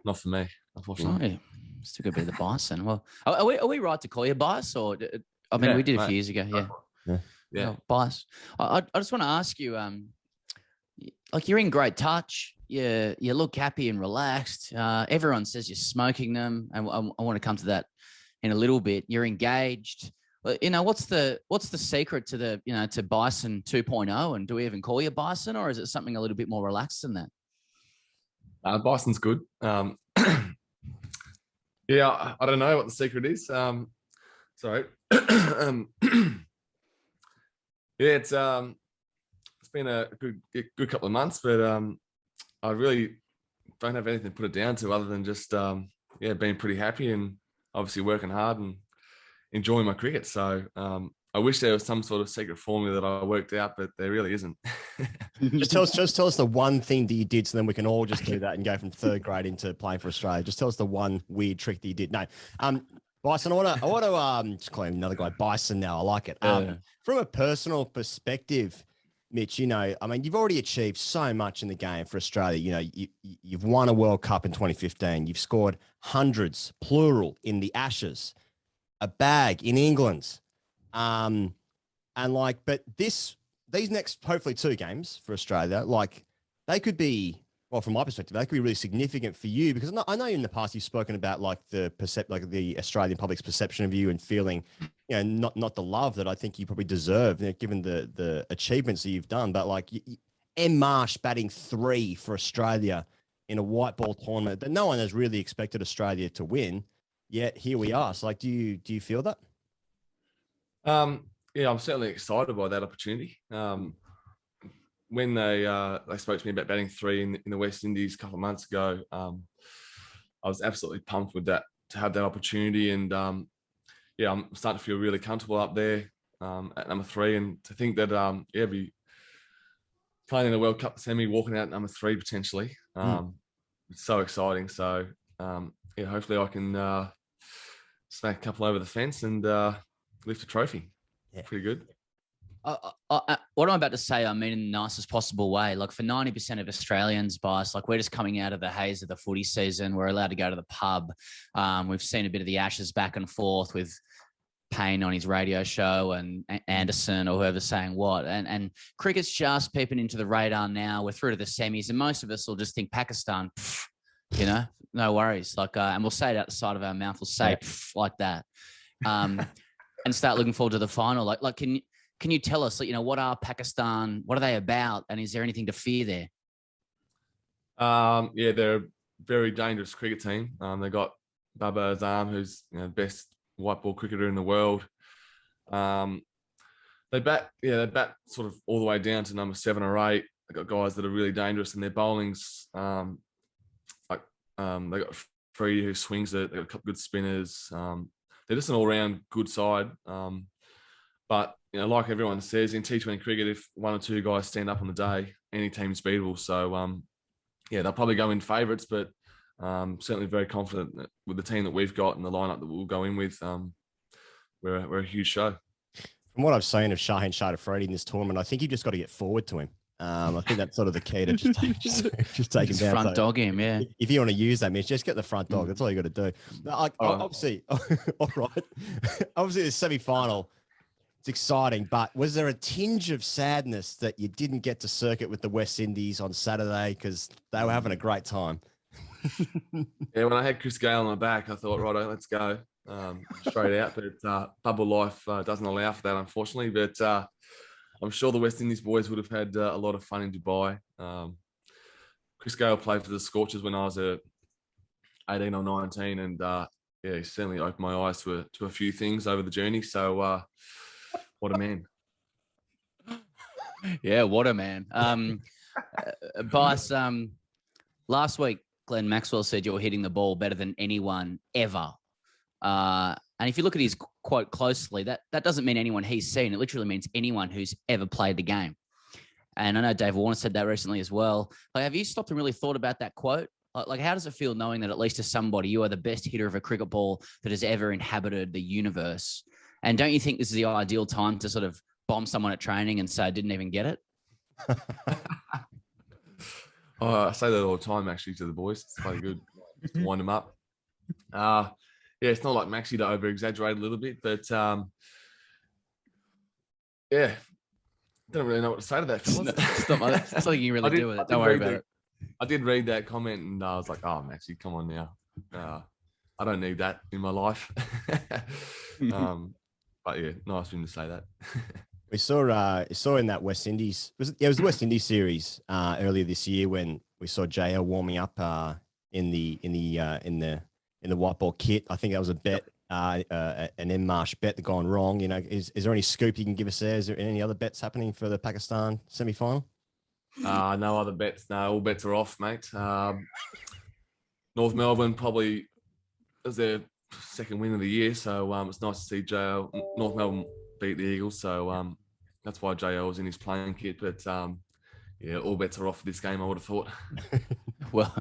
not for me, unfortunately. Oh, still got to be the Bison. Well, are we right to call you Bice? Or I mean, we did a few years ago. Yeah. Oh, Bice. I just want to ask you, like you're in great touch. You look happy and relaxed. Everyone says you're smoking them, and I want to come to that in a little bit. You're engaged. What's the secret to to Bison 2.0? And do we even call you Bison, or is it something a little bit more relaxed than that? Bison's good. Yeah, I don't know what the secret is. Sorry. Yeah, it's been a good couple of months, but I really don't have anything to put it down to other than just being pretty happy and obviously working hard and enjoying my cricket. So I wish there was some sort of secret formula that I worked out, but there really isn't. just tell us the one thing that you did, so then we can all just do that and go from third grade into playing for Australia. Just tell us the one weird trick that you did. No, Bison, I want to just call him another guy Bison now. I like it. From a personal perspective, Mitch, I mean, you've already achieved so much in the game for Australia. You've won a World Cup in 2015. You've scored hundreds, plural, in the Ashes, a bag in England. But these next, hopefully 2 games for Australia, like they could be, well, from my perspective, they could be really significant for you, because I know in the past you've spoken about like the Australian public's perception of you and feeling, not the love that I think you probably deserve, given the achievements that you've done. But like M. Marsh batting 3 for Australia in a white ball tournament that no one has really expected Australia to win, yet here we are. So like, do you feel that? Yeah, I'm certainly excited by that opportunity. When they spoke to me about batting 3 in the West Indies a couple of months ago, I was absolutely pumped with that, to have that opportunity. And I'm starting to feel really comfortable up there at number 3, and to think that be playing in the World Cup semi, walking out at number 3 potentially. It's so exciting. So hopefully I can smack a couple over the fence and lift a trophy. Yeah. Pretty good. What I'm about to say, I mean in the nicest possible way. Like for 90% of Australians, Bias, like we're just coming out of the haze of the footy season. We're allowed to go to the pub. We've seen a bit of the Ashes back and forth with Payne on his radio show and Anderson or whoever's saying what. And cricket's just peeping into the radar now. We're through to the semis, and most of us will just think Pakistan, no worries. Like, and we'll say it out the side of our mouth. We'll say like that. And start looking forward to the final. Like, can you tell us, what are Pakistan? What are they about? And is there anything to fear there? They're a very dangerous cricket team. They got Babar Azam, who's the best white ball cricketer in the world. They bat sort of all the way down to number 7 or 8. They got guys that are really dangerous, and their bowling's they got Freedy who swings it. They got a couple good spinners. They're just an all-round good side. But, like everyone says, in T20 cricket, if 1 or 2 guys stand up on the day, any team's beatable. So, they'll probably go in favourites, but certainly very confident that with the team that we've got and the lineup that we'll go in with, we're a huge show. From what I've seen of Shaheen Shah Afridi in this tournament, I think you've just got to get forward to him. I think that's sort of the key to just take him down. Front dog him, yeah. If you want to use that, Mitch, just get the front dog. That's all you got to do. Obviously, all right. Obviously, the semi-final, it's exciting, but was there a tinge of sadness that you didn't get to circuit with the West Indies on Saturday because they were having a great time? Yeah, when I had Chris Gale on my back, I thought, righto, let's go straight out. But bubble life doesn't allow for that, unfortunately. But I'm sure the West Indies boys would have had a lot of fun in Dubai. Chris Gale played for the Scorchers when I was 18 or 19, and he certainly opened my eyes to a few things over the journey. So what a man. Yeah, what a man. Bice, last week, Glenn Maxwell said you're hitting the ball better than anyone ever. And if you look at his quote closely, that doesn't mean anyone he's seen. It literally means anyone who's ever played the game. And I know Dave Warner said that recently as well. Like, have you stopped and really thought about that quote? Like, how does it feel knowing that at least to somebody, you are the best hitter of a cricket ball that has ever inhabited the universe? And don't you think this is the ideal time to sort of bomb someone at training and say, I didn't even get it? I say that all the time, actually, to the boys. It's quite good to wind them up. Yeah, it's not like Maxi to over-exaggerate a little bit, but yeah, don't really know what to say to that. It's nothing you really do with it. Don't worry about it. I did read that comment, and I was like, oh, Maxi, come on now. I don't need that in my life. But yeah, nice of him to say that. We saw in that West Indies, it was the West Indies series earlier this year when we saw JL warming up in the white ball kit. I think that was a bet, an M Marsh bet that gone wrong. You know, is there any scoop you can give us there? Is there any other bets happening for the Pakistan semi-final? No other bets. No, all bets are off, mate. North Melbourne probably is their second win of the year, so it's nice to see JL North Melbourne beat the Eagles. So that's why JL was in his playing kit. But yeah, all bets are off for this game, I would have thought. Well,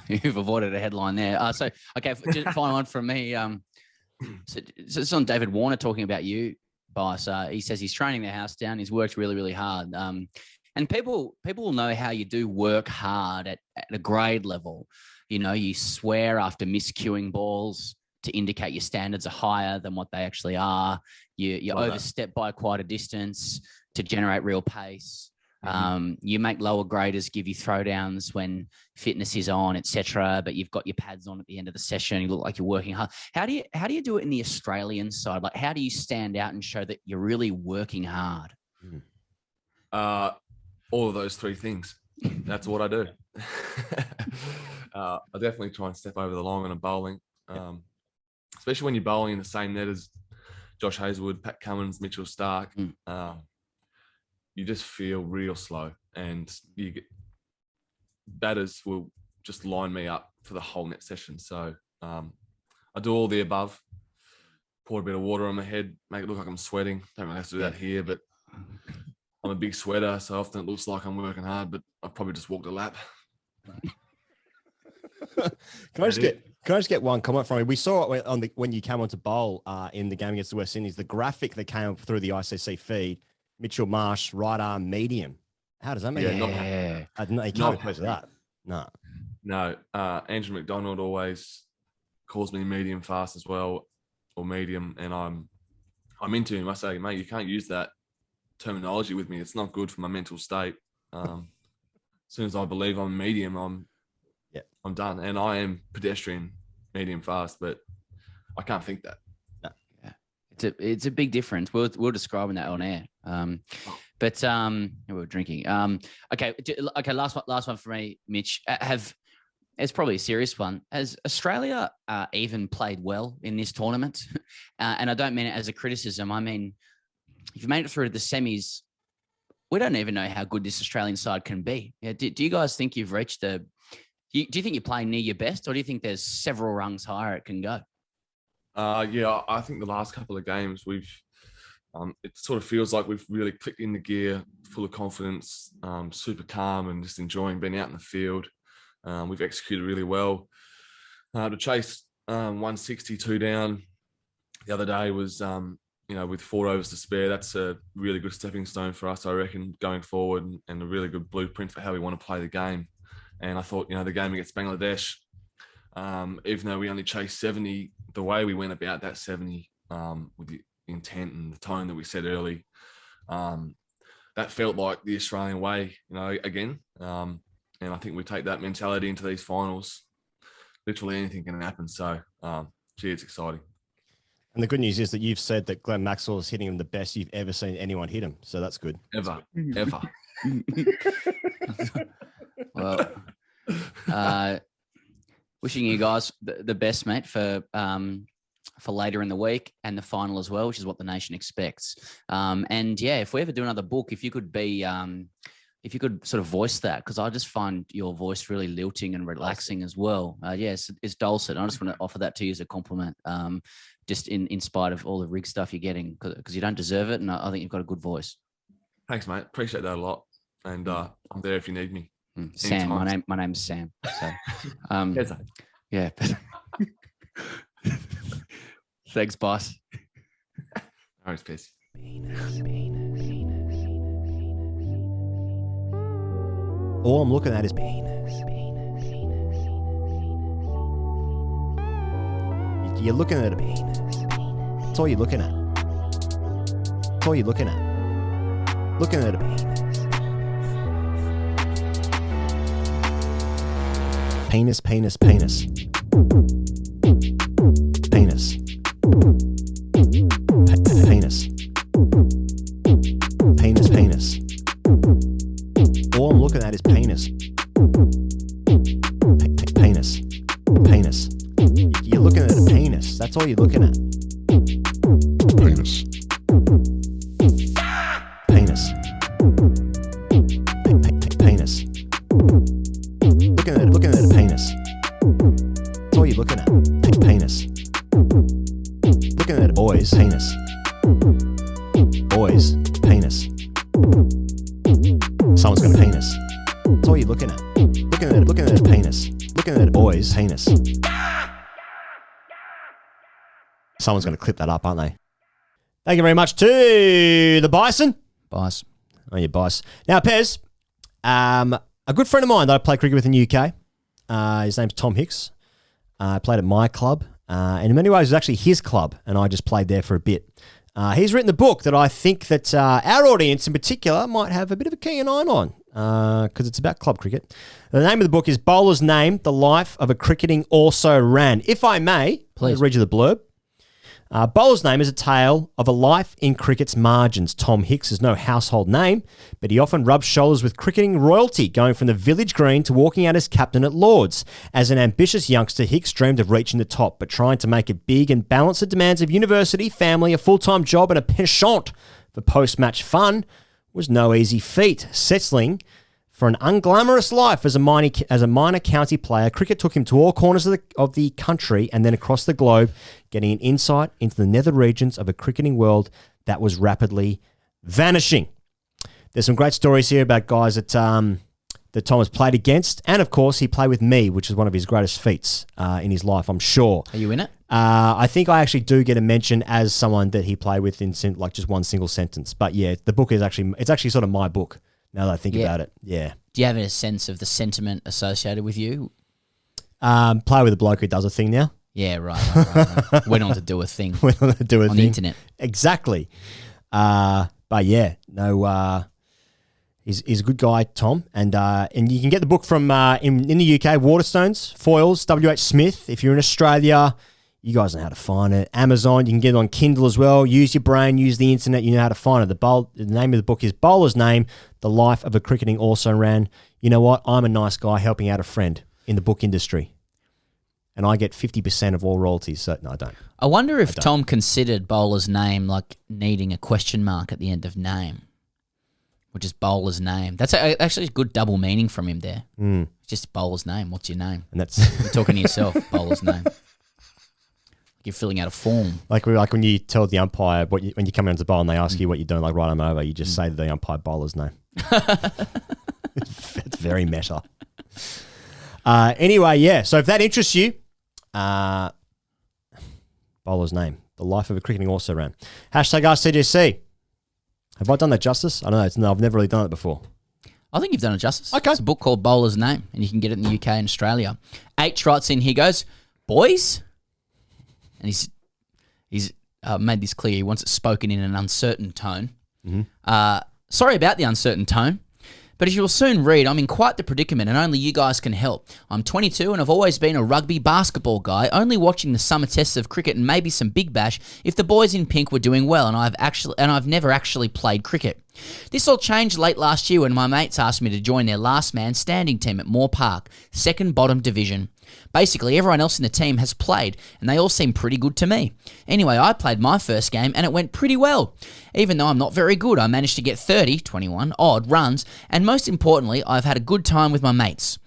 you've avoided a headline there. So okay, just final one from me. So it's on David Warner talking about you, boss. He says he's training the house down. He's worked really, really hard. And people will know how you do work hard at a grade level. You know, you swear after miscuing balls to indicate your standards are higher than what they actually are. You overstep by quite a distance to generate real pace. You make lower graders give you throwdowns when fitness is on, etc. But you've got your pads on at the end of the session. You look like you're working hard. How do you do it in the Australian side? Like, how do you stand out and show that you're really working hard? All of those three things. That's what I do. I definitely try and step over the line when I'm bowling, especially when you're bowling in the same net as Josh Hazlewood, Pat Cummins, Mitchell Stark. You just feel real slow, and batters will just line me up for the whole net session. So I do all the above. Pour a bit of water on my head, make it look like I'm sweating. Don't really have to do that here, but I'm a big sweater, so often it looks like I'm working hard, but I've probably just walked a lap. Can I just get one comment from you? We saw it when you came on to bowl in the game against the West Indies, the graphic that came up through the ICC feed, Mitchell Marsh, right arm, medium. How does that make it? You can't post that. No. Andrew McDonald always calls me medium fast as well, or medium, and I'm into him. I say, mate, you can't use that terminology with me. It's not good for my mental state. As soon as I believe I'm medium, I'm done. And I am pedestrian, medium fast, but I can't think that. No. Yeah. It's a big difference. We're describing that on air. But we were drinking. Okay. Last one for me, Mitch. It's probably a serious one. Has Australia even played well in this tournament? And I don't mean it as a criticism. I mean, if you made it through to the semis, we don't even know how good this Australian side can be. Yeah, do you guys think you've reached do you think you're playing near your best, or do you think there's several rungs higher it can go? Yeah, I think the last couple of games we've it sort of feels like we've really clicked into gear, full of confidence, super calm, and just enjoying being out in the field. We've executed really well. To chase 162 down the other day was with 4 overs to spare. That's a really good stepping stone for us, I reckon, going forward, and a really good blueprint for how we want to play the game. And I thought, the game against Bangladesh, even though we only chased 70, the way we went about that 70 with the intent and the tone that we said early, that felt like the Australian way, again. And I think we take that mentality into these finals. Literally anything can happen. So, it's exciting. And the good news is that you've said that Glenn Maxwell is hitting him the best you've ever seen anyone hit him. So that's good. Ever. Well, wishing you guys the best, mate, for later in the week and the final as well, which is what the nation expects. And yeah, if we ever do another book, if you could sort of voice that, because I just find your voice really lilting and relaxing as well. Yes, it's dulcet. I just want to offer that to you as a compliment, just in spite of all the rig stuff you're getting, because you don't deserve it, and I think you've got a good voice. Thanks, mate. Appreciate that a lot. And I'm there if you need me. Sam, my name's Sam. So, yeah. Thanks, boss. All right, peace. All I'm looking at is penis. You're looking at a penis. That's all you're looking at. That's all you're looking at. Looking at a penis. Penis, penis, penis. Penis. Penis. Penis, penis. All I'm looking at is penis. Penis. Penis. You're looking at a penis. That's all you're looking at. Penis. Penis. Penis. Looking at a penis. That's all you're looking at. Penis. Looking at a boy's penis. Boys, penis. Someone's got a penis. That's all you're looking at. Looking at a penis. Looking at a boy's penis. Someone's going to clip that up, aren't they? Thank you very much to the Bison. Bice. Oh, yeah, Bice. Now, Pez, a good friend of mine that I play cricket with in the UK, his name's Tom Hicks. I played at my club, and in many ways it was actually his club, and I just played there for a bit. He's written a book that I think that our audience in particular might have a bit of a keen eye on, because it's about club cricket. The name of the book is Bowler's Name, The Life of a Cricketing Also Ran. If I may, please read you the blurb. Bowler's Name is a tale of a life in cricket's margins. Tom Hicks is no household name, but he often rubs shoulders with cricketing royalty, going from the village green to walking out as captain at Lords. As an ambitious youngster, Hicks dreamed of reaching the top, but trying to make it big and balance the demands of university, family, a full-time job and a penchant for post-match fun was no easy feat. Settling for an unglamorous life as a minor county player, cricket took him to all corners of the country and then across the globe, getting an insight into the nether regions of a cricketing world that was rapidly vanishing. There's some great stories here about guys that Tom has played against, and of course he played with me, which is one of his greatest feats in his life, I'm sure. Are you in it? I think I actually do get a mention as someone that he played with in like just one single sentence. But yeah, the book is actually sort of my book. Now that I think about it, yeah. Do you have a sense of the sentiment associated with you? Play with a bloke who does a thing now. Yeah, right. Went on to do a thing. Went on to do a thing. On the internet. Exactly. But yeah, no, he's a good guy, Tom. And you can get the book from, in the UK, Waterstones, Foyles, W.H. Smith. If you're in Australia, you guys know how to find it. Amazon, you can get it on Kindle as well. Use your brain, use the internet, you know how to find it. The name of the book is Bowler's Name, The Life of a Cricketing Also Ran. You know what? I'm a nice guy helping out a friend in the book industry. And I get 50% of all royalties. So, no, I don't. I wonder if Tom considered Bowler's Name like needing a question mark at the end of name, which is Bowler's Name. That's actually a good double meaning from him there. It's just Bowler's Name. What's your name? And that's You're talking to yourself, Bowler's Name. You're filling out a form. Like when you tell the umpire when you come into the bowl and they ask you what you're doing, like right I'm over, you just say the umpire Bowler's name. It's very meta. Anyway, yeah. So if that interests you, Bowler's Name, The Life of a Cricketing Also Ran. Hashtag AskTGC. Have I done that justice? I don't know. No, I've never really done it before. I think you've done it justice. Okay. It's a book called Bowler's Name, and you can get it in the UK and Australia. H writes in, he goes, boys... And he's made this clear. He wants it spoken in an uncertain tone. Sorry about the uncertain tone, but as you will soon read, I'm in quite the predicament and only you guys can help. I'm 22 and I've always been a rugby basketball guy, only watching the summer tests of cricket and maybe some Big Bash if the boys in pink were doing well, and I've never actually played cricket. This all changed late last year when my mates asked me to join their last man standing team at Moore Park, second bottom division. Basically, everyone else in the team has played, and they all seem pretty good to me. Anyway, I played my first game, and it went pretty well. Even though I'm not very good, I managed to get 21 odd runs, and most importantly, I've had a good time with my mates.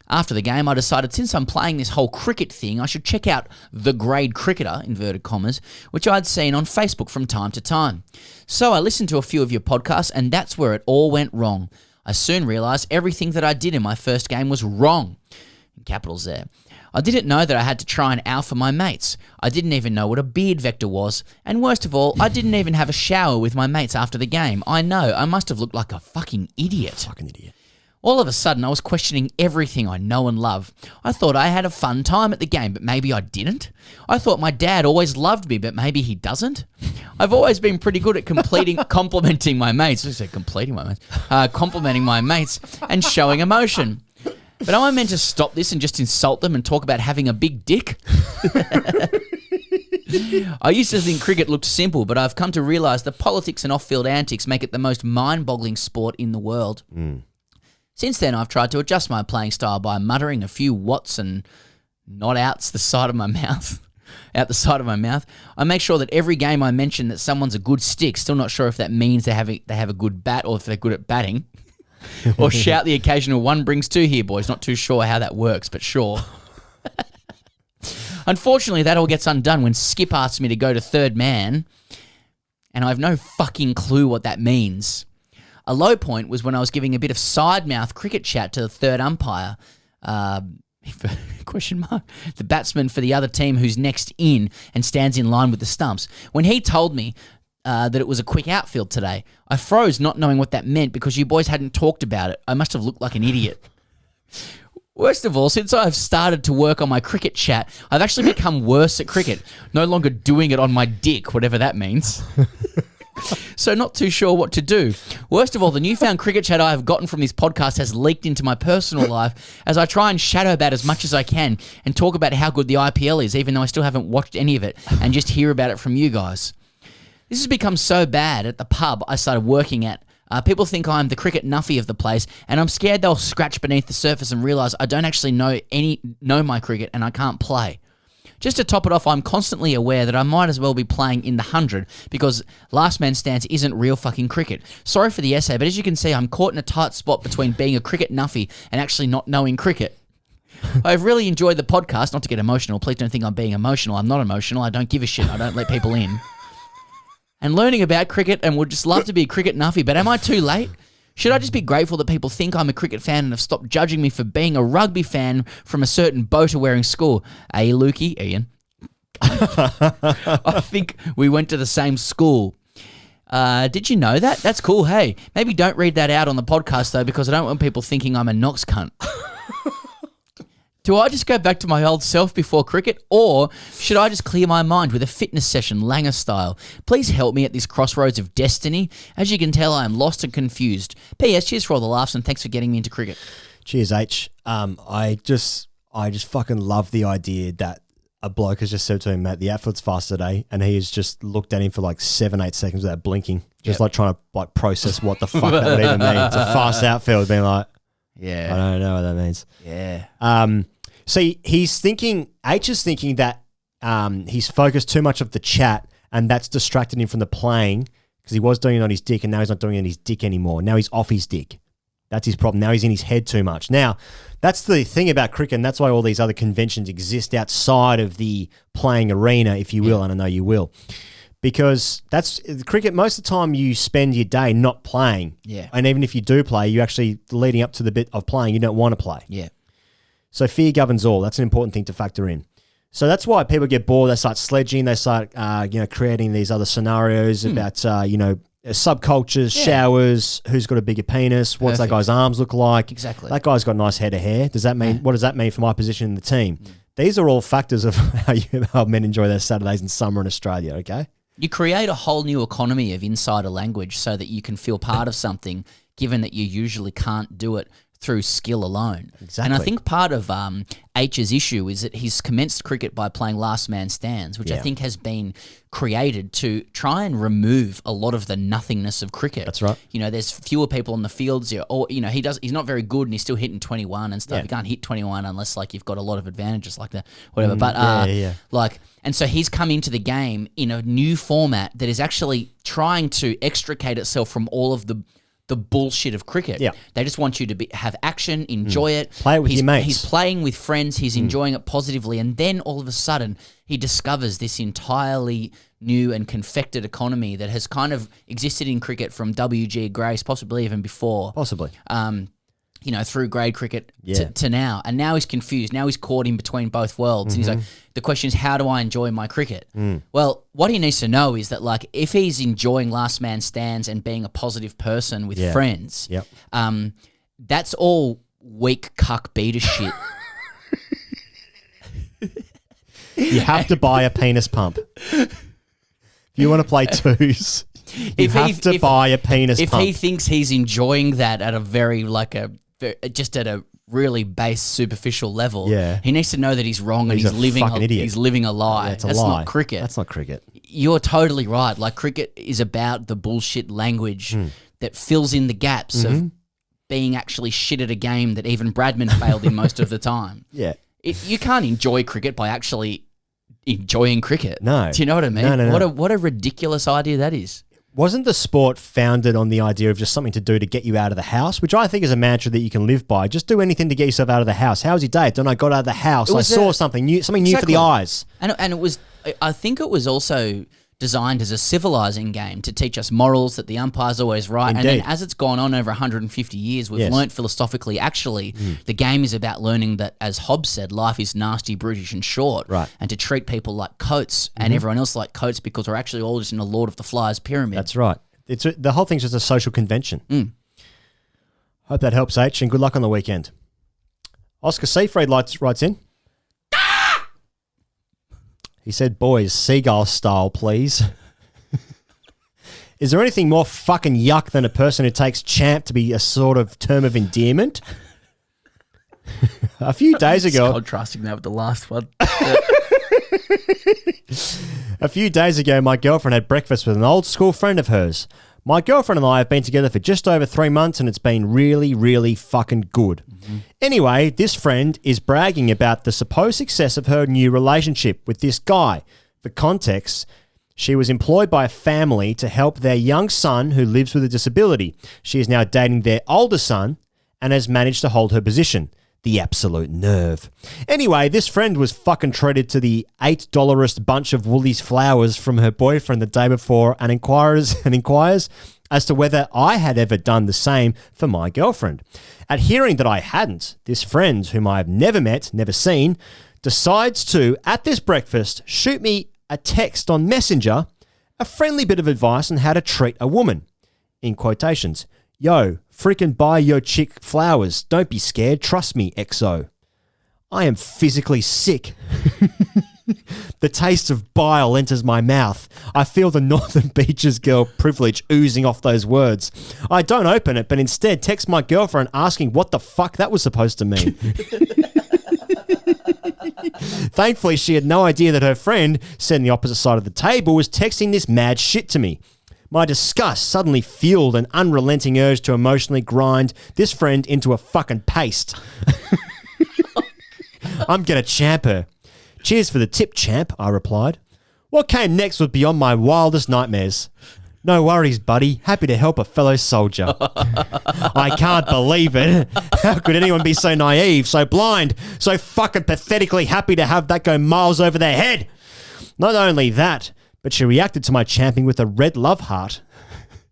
After the game, I decided since I'm playing this whole cricket thing, I should check out The Grade Cricketer, inverted commas, which I'd seen on Facebook from time to time. So I listened to a few of your podcasts, and that's where it all went wrong. I soon realised everything that I did in my first game was wrong. In capitals there. I didn't know that I had to try and alpha my mates. I didn't even know what a beard vector was. And worst of all, I didn't even have a shower with my mates after the game. I know, I must have looked like a fucking idiot. Fucking idiot. All of a sudden, I was questioning everything I know and love. I thought I had a fun time at the game, but maybe I didn't. I thought my dad always loved me, but maybe he doesn't. I've always been pretty good at complimenting my mates. I said completing my mates. Complimenting my mates and showing emotion. But am I meant to stop this and just insult them and talk about having a big dick? I used to think cricket looked simple, but I've come to realise the politics and off-field antics make it the most mind-boggling sport in the world. Since then, I've tried to adjust my playing style by muttering a few whats and not outs the side of my mouth. Out the side of my mouth. I make sure that every game I mention that someone's a good stick, still not sure if that means they have a good bat or if they're good at batting. Or shout the occasional one brings two here, boys. Not too sure how that works, but sure. Unfortunately, that all gets undone when Skip asks me to go to third man, and I have no fucking clue what that means. A low point was when I was giving a bit of side mouth cricket chat to the third umpire, question mark, the batsman for the other team who's next in and stands in line with the stumps. When he told me that it was a quick outfield today, I froze not knowing what that meant because you boys hadn't talked about it. I must have looked like an idiot. Worst of all, since I've started to work on my cricket chat, I've actually become worse at cricket, no longer doing it on my dick, whatever that means. So not too sure what to do. Worst of all, the newfound cricket chat I have gotten from this podcast has leaked into my personal life as I try and shadow bat as much as I can and talk about how good the IPL is, even though I still haven't watched any of it, and just hear about it from you guys. This has become so bad at the pub I started working at. People think I'm the cricket nuffy of the place, and I'm scared they'll scratch beneath the surface and realise I don't actually know my cricket and I can't play. Just to top it off, I'm constantly aware that I might as well be playing in the 100 because last man stands isn't real fucking cricket. Sorry for the essay, but as you can see, I'm caught in a tight spot between being a cricket nuffy and actually not knowing cricket. I've really enjoyed the podcast. Not to get emotional. Please don't think I'm being emotional. I'm not emotional. I don't give a shit. I don't let people in. And learning about cricket and would just love to be a cricket nuffy, but am I too late? Should I just be grateful that people think I'm a cricket fan and have stopped judging me for being a rugby fan from a certain boater-wearing school? Hey, Lukey, Ian. I think we went to the same school. Did you know that? That's cool. Hey, maybe don't read that out on the podcast, though, because I don't want people thinking I'm a Knox cunt. Do I just go back to my old self before cricket, or should I just clear my mind with a fitness session, Langer style? Please help me at this crossroads of destiny. As you can tell, I am lost and confused. P.S. Cheers for all the laughs and thanks for getting me into cricket. Cheers, H. I just fucking love the idea that a bloke has just said to him, mate, the outfield's fast today, and he has just looked at him for like 7-8 seconds without blinking, just like trying to like process what the fuck that would even mean. It's a fast outfield, being like, yeah, I don't know what that means. Yeah. So he's thinking, H is thinking that he's focused too much of the chat and that's distracted him from the playing because he was doing it on his dick and now he's not doing it on his dick anymore. Now he's off his dick. That's his problem. Now he's in his head too much. Now, that's the thing about cricket, and that's why all these other conventions exist outside of the playing arena, if you will, and I know you will. Because that's cricket, most of the time you spend your day not playing. Yeah. And even if you do play, you actually, leading up to the bit of playing, you don't want to play. Yeah. So fear governs all. That's an important thing to factor in. So that's why people get bored. They start sledging. They start, creating these other scenarios about, subcultures, showers, who's got a bigger penis, what's that guy's arms look like. Exactly. That guy's got a nice head of hair. Does that mean? What does that mean for my position in the team? These are all factors of how men enjoy their Saturdays in summer in Australia. Okay. You create a whole new economy of insider language so that you can feel part of something, given that you usually can't do it through skill alone. Exactly. And I think part of H's issue is that he's commenced cricket by playing last man stands, which I think has been created to try and remove a lot of the nothingness of cricket. That's right. You know, there's fewer people on the fields, or he's not very good and he's still hitting 21 and stuff. You can't hit 21 unless like you've got a lot of advantages like that, whatever. And so he's come into the game in a new format that is actually trying to extricate itself from all of the bullshit of cricket. Yeah. They just want you to have action, enjoy it. Play it with your mates. He's playing with friends. He's enjoying it positively. And then all of a sudden, he discovers this entirely new and confected economy that has kind of existed in cricket from W.G. Grace, possibly even before. Possibly. Through grade cricket to now. And now he's confused. Now he's caught in between both worlds. And he's like, the question is, how do I enjoy my cricket? Well, what he needs to know is that, like, if he's enjoying last man stands and being a positive person with friends, That's all weak cuck beta shit. You have to buy a penis pump. If you want to play twos, you have to buy a penis If pump. he thinks he's enjoying that at a very just at a really base superficial level, he needs to know that he's wrong and He's he's a living fucking idiot. He's living a lie. That's a That's lie. not cricket. That's not cricket. You're totally right. Like, cricket is about the bullshit language that fills in the gaps of being actually shit at a game that even Bradman failed in most of the time. Yeah. You can't enjoy cricket by actually enjoying cricket. No. Do you know what I mean? No. What a ridiculous idea that is. Wasn't the sport founded on the idea of just something to do to get you out of the house, which I think is a mantra that you can live by? Just do anything to get yourself out of the house. How was your day? Then I got out of the house. I saw something new for the eyes. And it was, I think it was also designed as a civilizing game to teach us morals, that the umpire's always right. Indeed. And then as it's gone on over 150 years, we've learnt philosophically, actually, the game is about learning that, as Hobbes said, life is nasty, brutish and short. Right. And to treat people like coats and everyone else like coats, because we're actually all just in a Lord of the Flies pyramid. That's right. The whole thing's just a social convention. Hope that helps, H, and good luck on the weekend. Oscar Seafried writes in. He said, boys, seagull style, please. Is there anything more fucking yuck than a person who takes champ to be a sort of term of endearment? A few days ago... Contrasting that with the last one. A few days ago, my girlfriend had breakfast with an old school friend of hers. My girlfriend and I have been together for just over 3 months and it's been really, really fucking good. Anyway, this friend is bragging about the supposed success of her new relationship with this guy. For context, she was employed by a family to help their young son who lives with a disability. She is now dating their older son and has managed to hold her position. The absolute nerve. Anyway, this friend was fucking treated to the $8-est bunch of Woolies flowers from her boyfriend the day before and inquires as to whether I had ever done the same for my girlfriend. At hearing that I hadn't, this friend, whom I have never met, never seen, decides to, at this breakfast, shoot me a text on Messenger, a friendly bit of advice on how to treat a woman. In quotations, yo, freaking buy your chick flowers. Don't be scared. Trust me, XO. I am physically sick. The taste of bile enters my mouth. I feel the Northern Beaches girl privilege oozing off those words. I don't open it, but instead text my girlfriend asking what the fuck that was supposed to mean. Thankfully, she had no idea that her friend, sitting on the opposite side of the table, was texting this mad shit to me. My disgust suddenly fueled an unrelenting urge to emotionally grind this friend into a fucking paste. I'm gonna champ her. Cheers for the tip, champ, I replied. What came next was beyond my wildest nightmares. No worries, buddy. Happy to help a fellow soldier. I can't believe it. How could anyone be so naive, so blind, so fucking pathetically happy to have that go miles over their head? Not only that, but she reacted to my champing with a red love heart.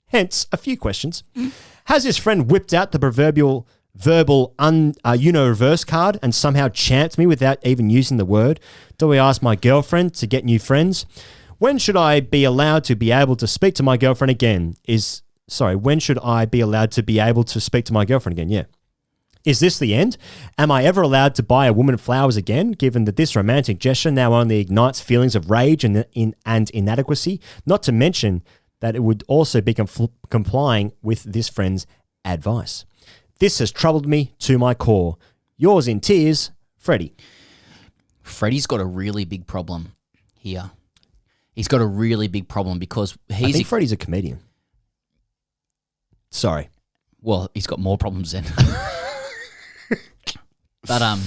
Hence, a few questions. Has this friend whipped out the proverbial verbal reverse card and somehow champed me without even using the word? Do I ask my girlfriend to get new friends? When should I be allowed to be able to speak to my girlfriend again? When should I be allowed to be able to speak to my girlfriend again? Yeah. Is this the end? Am I ever allowed to buy a woman flowers again, given that this romantic gesture now only ignites feelings of rage and inadequacy? Not to mention that it would also be complying with this friend's advice. This has troubled me to my core. Yours in tears, Freddie. Freddie's got a really big problem here. He's got a really big problem because I think Freddie's a comedian. Sorry. Well, he's got more problems then. But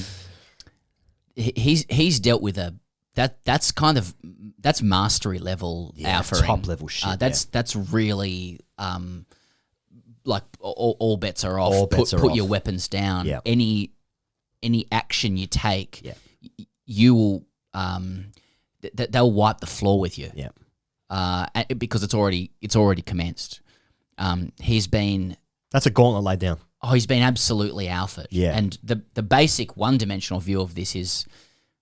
he's dealt with that's mastery level alpha. Top level shit. That's really like all bets are off. All bets are put off. your weapons down. Yeah. Any action you take, you will they'll wipe the floor with you. Yeah. Because it's already commenced. That's a gauntlet laid down. Oh, he's been absolutely alpha. Yeah. And the basic one-dimensional view of this is,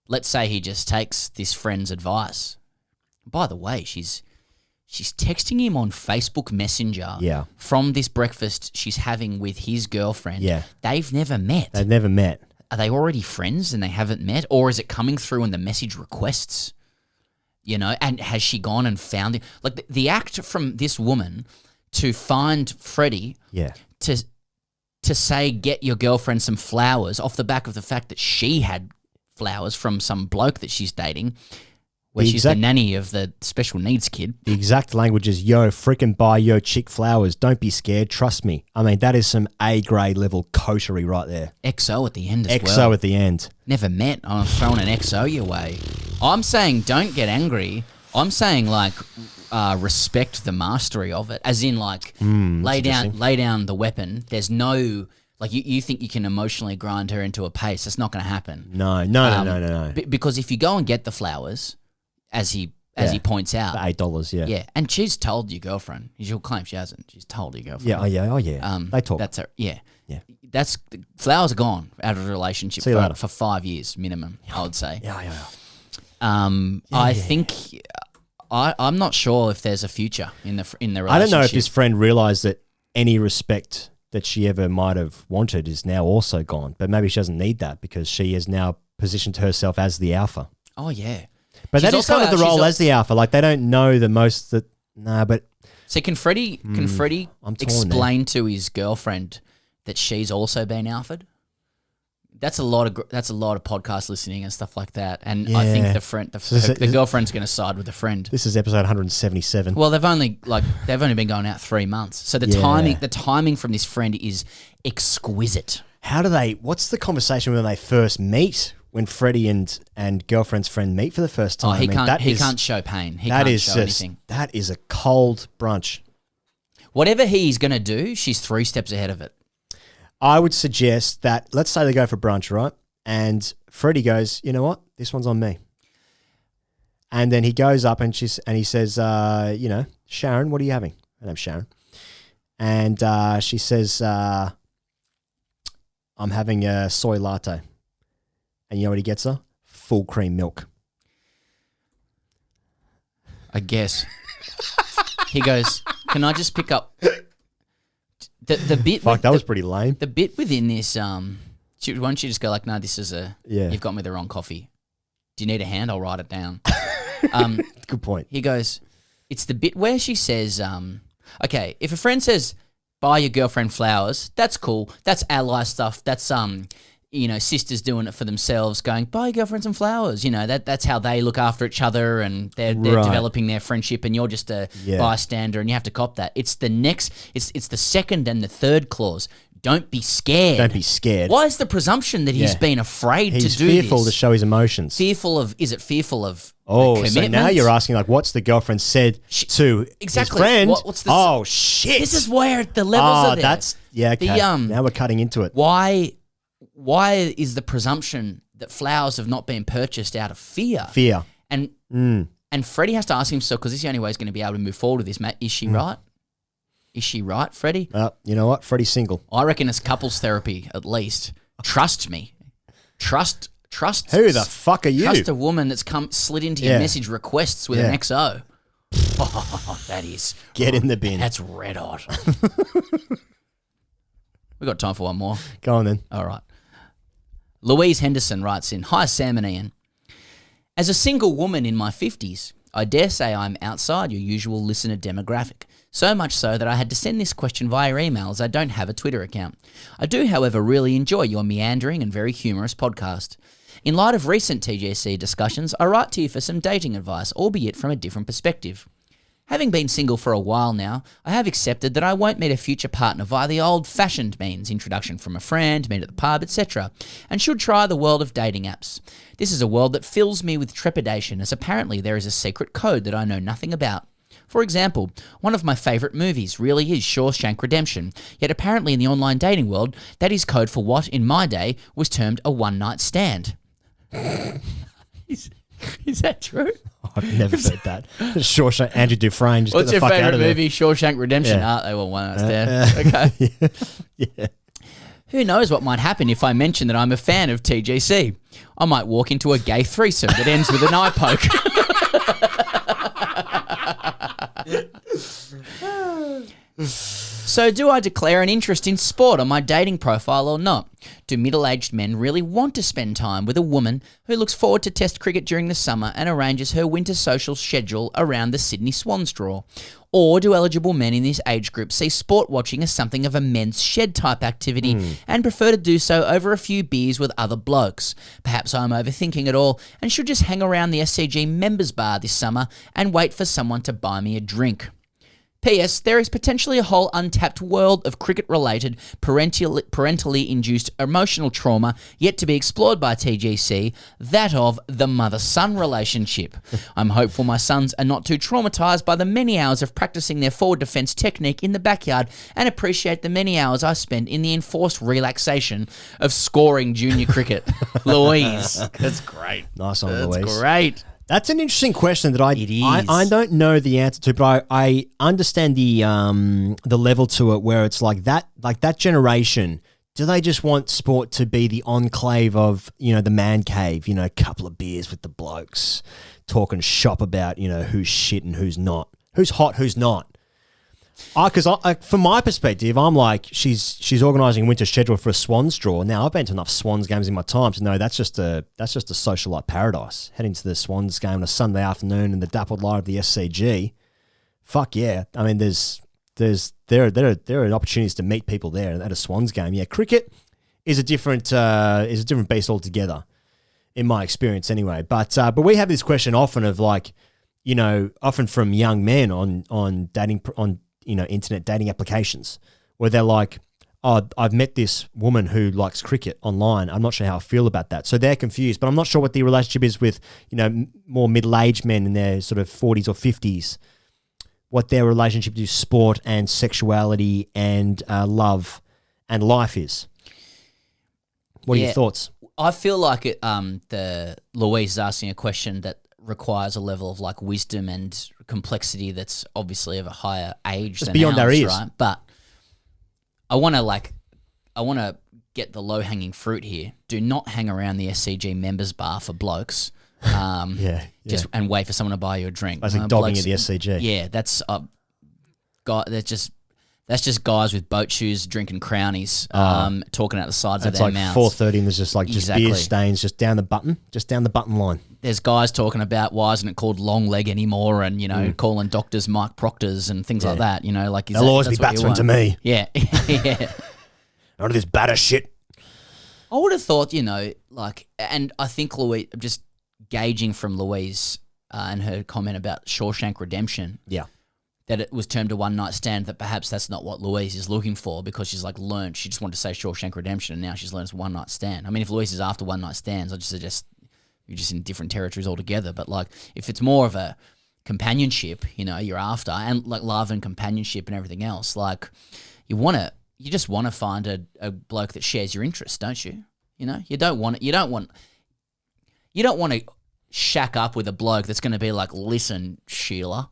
let's say he just takes this friend's advice. By the way, she's She's texting him on Facebook Messenger from this breakfast she's having with his girlfriend. Yeah. They've never met. They've never met. Are they already friends and they haven't met? Or is it coming through in the message requests? You know, and has she gone and found him? Like the act from this woman to find Freddie to say, get your girlfriend some flowers off the back of the fact that she had flowers from some bloke that she's dating, where she's the nanny of the special needs kid. The exact language is, yo, freaking buy yo chick flowers. Don't be scared. Trust me. I mean, that is some A-grade level coterie right there. XO at the end as well. XO at the end. Never met. I'm throwing an XO your way. I'm saying don't get angry. I'm saying, like, respect the mastery of it. As in, like, lay down the weapon. There's no... Like, you think you can emotionally grind her into a paste. That's not going to happen. No. Because if you go and get the flowers... As he points out, for $8, yeah, and she's told your girlfriend. She'll claim she hasn't. She's told your girlfriend. Yeah. They talk. That's her. Yeah. That's flowers are gone out of the relationship for 5 years minimum. I would say. I think I'm not sure if there's a future in the relationship. I don't know if his friend realised that any respect that she ever might have wanted is now also gone. But maybe she doesn't need that because she has now positioned herself as the alpha. Oh yeah. But that is kind of the role as the alpha. Like, they don't know the most that... Nah, but... So can Freddie explain to his girlfriend that she's also been alphaed? That's a lot of podcast listening and stuff like that. And I think the girlfriend's going to side with the friend. This is episode 177. Well, they've only been going out 3 months. So the timing from this friend is exquisite. What's the conversation when they first meet? When Freddie and girlfriend's friend meet for the first time. He can't show pain. He can't show anything. That is a cold brunch. Whatever he's going to do, she's 3 steps ahead of it. I would suggest that, let's say they go for brunch, right? And Freddie goes, you know what? This one's on me. And then he goes up and he says, Sharon, what are you having? Her name's Sharon. And she says, I'm having a soy latte. And you know what he gets her? Full cream milk. I guess. He goes, can I just pick up the bit? Fuck, that was pretty lame. The bit within this, why don't you just go like, no, this is you've got me the wrong coffee. Do you need a hand? I'll write it down. Good point. He goes, it's the bit where she says, okay, if a friend says, buy your girlfriend flowers, that's cool. That's ally stuff. That's, sisters doing it for themselves, going, buy your girlfriend some flowers. That's how they look after each other and they're developing their friendship and you're just a bystander and you have to cop that. It's the second and the third clause. Don't be scared. Don't be scared. Why is the presumption that he's been afraid to do this? He's fearful to show his emotions. Is it fearful of commitment? So now you're asking, like, what's the girlfriend said to his friend? What's the, shit. This is where the levels are there. Okay. Now we're cutting into it. Why is the presumption that flowers have not been purchased out of fear? Fear. And Freddie has to ask himself, because this is the only way he's going to be able to move forward with this, Matt. Is she right? Is she right, Freddie? You know what? Freddie's single. I reckon it's couples therapy, at least. Trust me. Trust. Who the fuck are you? Trust a woman that's slid into your message requests with an XO. Oh, that is. Get in the bin. That's red hot. We've got time for one more. Go on then. All right. Louise Henderson writes in, hi, Sam and Ian. As a single woman in my 50s, I dare say I'm outside your usual listener demographic, so much so that I had to send this question via email as I don't have a Twitter account. I do, however, really enjoy your meandering and very humorous podcast. In light of recent TGC discussions, I write to you for some dating advice, albeit from a different perspective. Having been single for a while now, I have accepted that I won't meet a future partner via the old-fashioned means, introduction from a friend, meet at the pub, etc., and should try the world of dating apps. This is a world that fills me with trepidation, as apparently there is a secret code that I know nothing about. For example, one of my favourite movies really is Shawshank Redemption, yet apparently in the online dating world, that is code for what, in my day, was termed a one-night stand. Is that true? I've never said that. Shawshank, Andrew Dufresne. Just what's get the your fuck out of favourite there. movie? Shawshank Redemption. They were one night stand. Okay. Yeah. Who knows what might happen if I mention that I'm a fan of TGC? I might walk into a gay threesome that ends with an eye poke. So do I declare an interest in sport on my dating profile or not? Do middle-aged men really want to spend time with a woman who looks forward to Test cricket during the summer and arranges her winter social schedule around the Sydney Swans draw? Or do eligible men in this age group see sport watching as something of a men's shed type activity and prefer to do so over a few beers with other blokes? Perhaps I'm overthinking it all and should just hang around the SCG members bar this summer and wait for someone to buy me a drink. P.S. There is potentially a whole untapped world of cricket-related, parentally induced emotional trauma yet to be explored by TGC, that of the mother-son relationship. I'm hopeful my sons are not too traumatised by the many hours of practising their forward defence technique in the backyard and appreciate the many hours I spend in the enforced relaxation of scoring junior cricket. Louise. That's great. Nice one, That's Louise. great. That's an interesting question that I don't know the answer to, but I understand the level to it where it's like that generation. Do they just want sport to be the enclave of, the man cave, a couple of beers with the blokes, talking shop about, who's shit and who's not, who's hot, who's not. Because from my perspective, I'm like, she's organising a winter schedule for a Swans draw. Now, I've been to enough Swans games in my time to know that's just a socialite paradise. Heading to the Swans game on a Sunday afternoon in the dappled light of the SCG. Fuck yeah! I mean, there are opportunities to meet people there at a Swans game. Yeah, cricket is a different beast altogether, in my experience anyway. But we have this question often of like, often from young men on dating on internet dating applications where they're like, oh, I've met this woman who likes cricket online. I'm not sure how I feel about that. So they're confused, but I'm not sure what the relationship is with, more middle-aged men in their sort of 40s or 50s, what their relationship to sport and sexuality and love and life is. What are your thoughts? I feel like the Louise is asking a question that requires a level of like wisdom and complexity that's obviously of a higher age than beyond our ears, right? But I want to get the low-hanging fruit here. Do not hang around the SCG members bar for blokes. Just and wait for someone to buy you a drink. I think dogging at the SCG. Yeah, that's just guys with boat shoes drinking crownies, talking out the sides of their mouths. It's like 4:30 and there's just like beer stains just down the button line. There's guys talking about why isn't it called long leg anymore, and calling doctors Mike Proctors and things like that. They'll always be batsmen to me. Yeah, yeah. None of this batter shit. I would have thought, and I think Louise, just gauging from Louise and her comment about Shawshank Redemption. Yeah. That it was termed a one-night stand, that perhaps that's not what Louise is looking for because she's like learned. She just wanted to say Shawshank Redemption and now she's learned it's a one-night stand. I mean, if Louise is after one-night stands, I just suggest you're just in different territories altogether. But like, if it's more of a companionship, you're after, and like love and companionship and everything else, like you just want to find a bloke that shares your interests, don't you? You don't want to shack up with a bloke that's going to be like, listen, Sheila,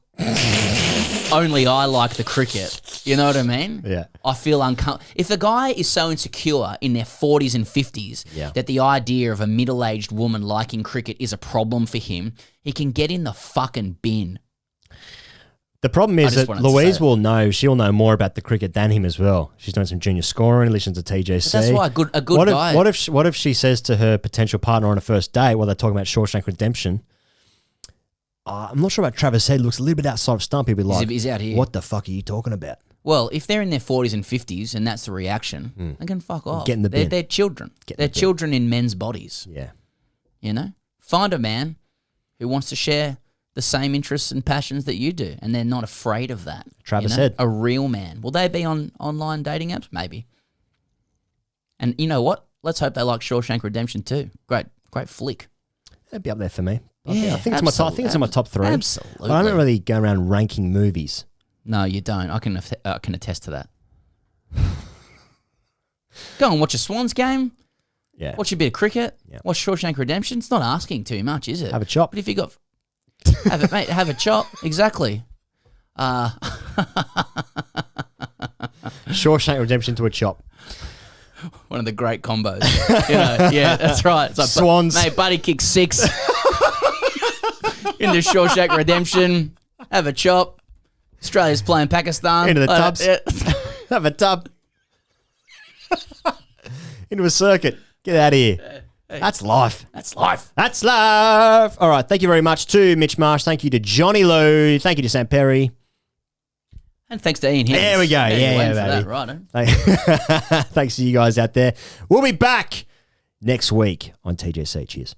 only I like the cricket. You know what I mean? Yeah. I feel uncomfortable. If the guy is so insecure in their 40s and 50s that the idea of a middle-aged woman liking cricket is a problem for him, he can get in the fucking bin. The problem is that Louise will know, she'll know more about the cricket than him as well. She's done some junior scoring, listens to TGC. But that's why a good guy. What if she says to her potential partner on a first date while they're talking about Shawshank Redemption, I'm not sure about Travis Head, looks a little bit outside of stump. He'll be like, he's out here. What the fuck are you talking about? Well, if they're in their 40s and 50s and that's the reaction, they can fuck off. Get in the bin. They're children. They're children in men's bodies. Yeah. Find a man who wants to share the same interests and passions that you do, and they're not afraid of that. Travis Head. A real man. Will they be on online dating apps? Maybe. And you know what? Let's hope they like Shawshank Redemption too. Great flick. That'd be up there for me. Yeah, I think it's in my top 3. Absolutely. But I don't really go around ranking movies. No, you don't. I can attest to that. Go and watch a Swans game. Yeah. Watch a bit of cricket. Yeah. Watch Shawshank Redemption. It's not asking too much, is it? Have a chop. But if you got... have it, mate. Have a chop. Exactly. Shawshank Redemption to a chop. One of the great combos. Yeah, that's right. It's like, Swans. Mate, Buddy kicks 6. Into Shawshank Redemption. Have a chop. Australia's playing Pakistan. Into the tubs. Yeah. Have a tub. Into a circuit. Get out of here. That's life. That's life. That's life. All right. Thank you very much to Mitch Marsh. Thank you to Johnny Liew. Thank you to Sam Perry. And thanks to Ian Higgins. There we go. Yeah, baby. Right. Thanks to you guys out there. We'll be back next week on TGC. Cheers.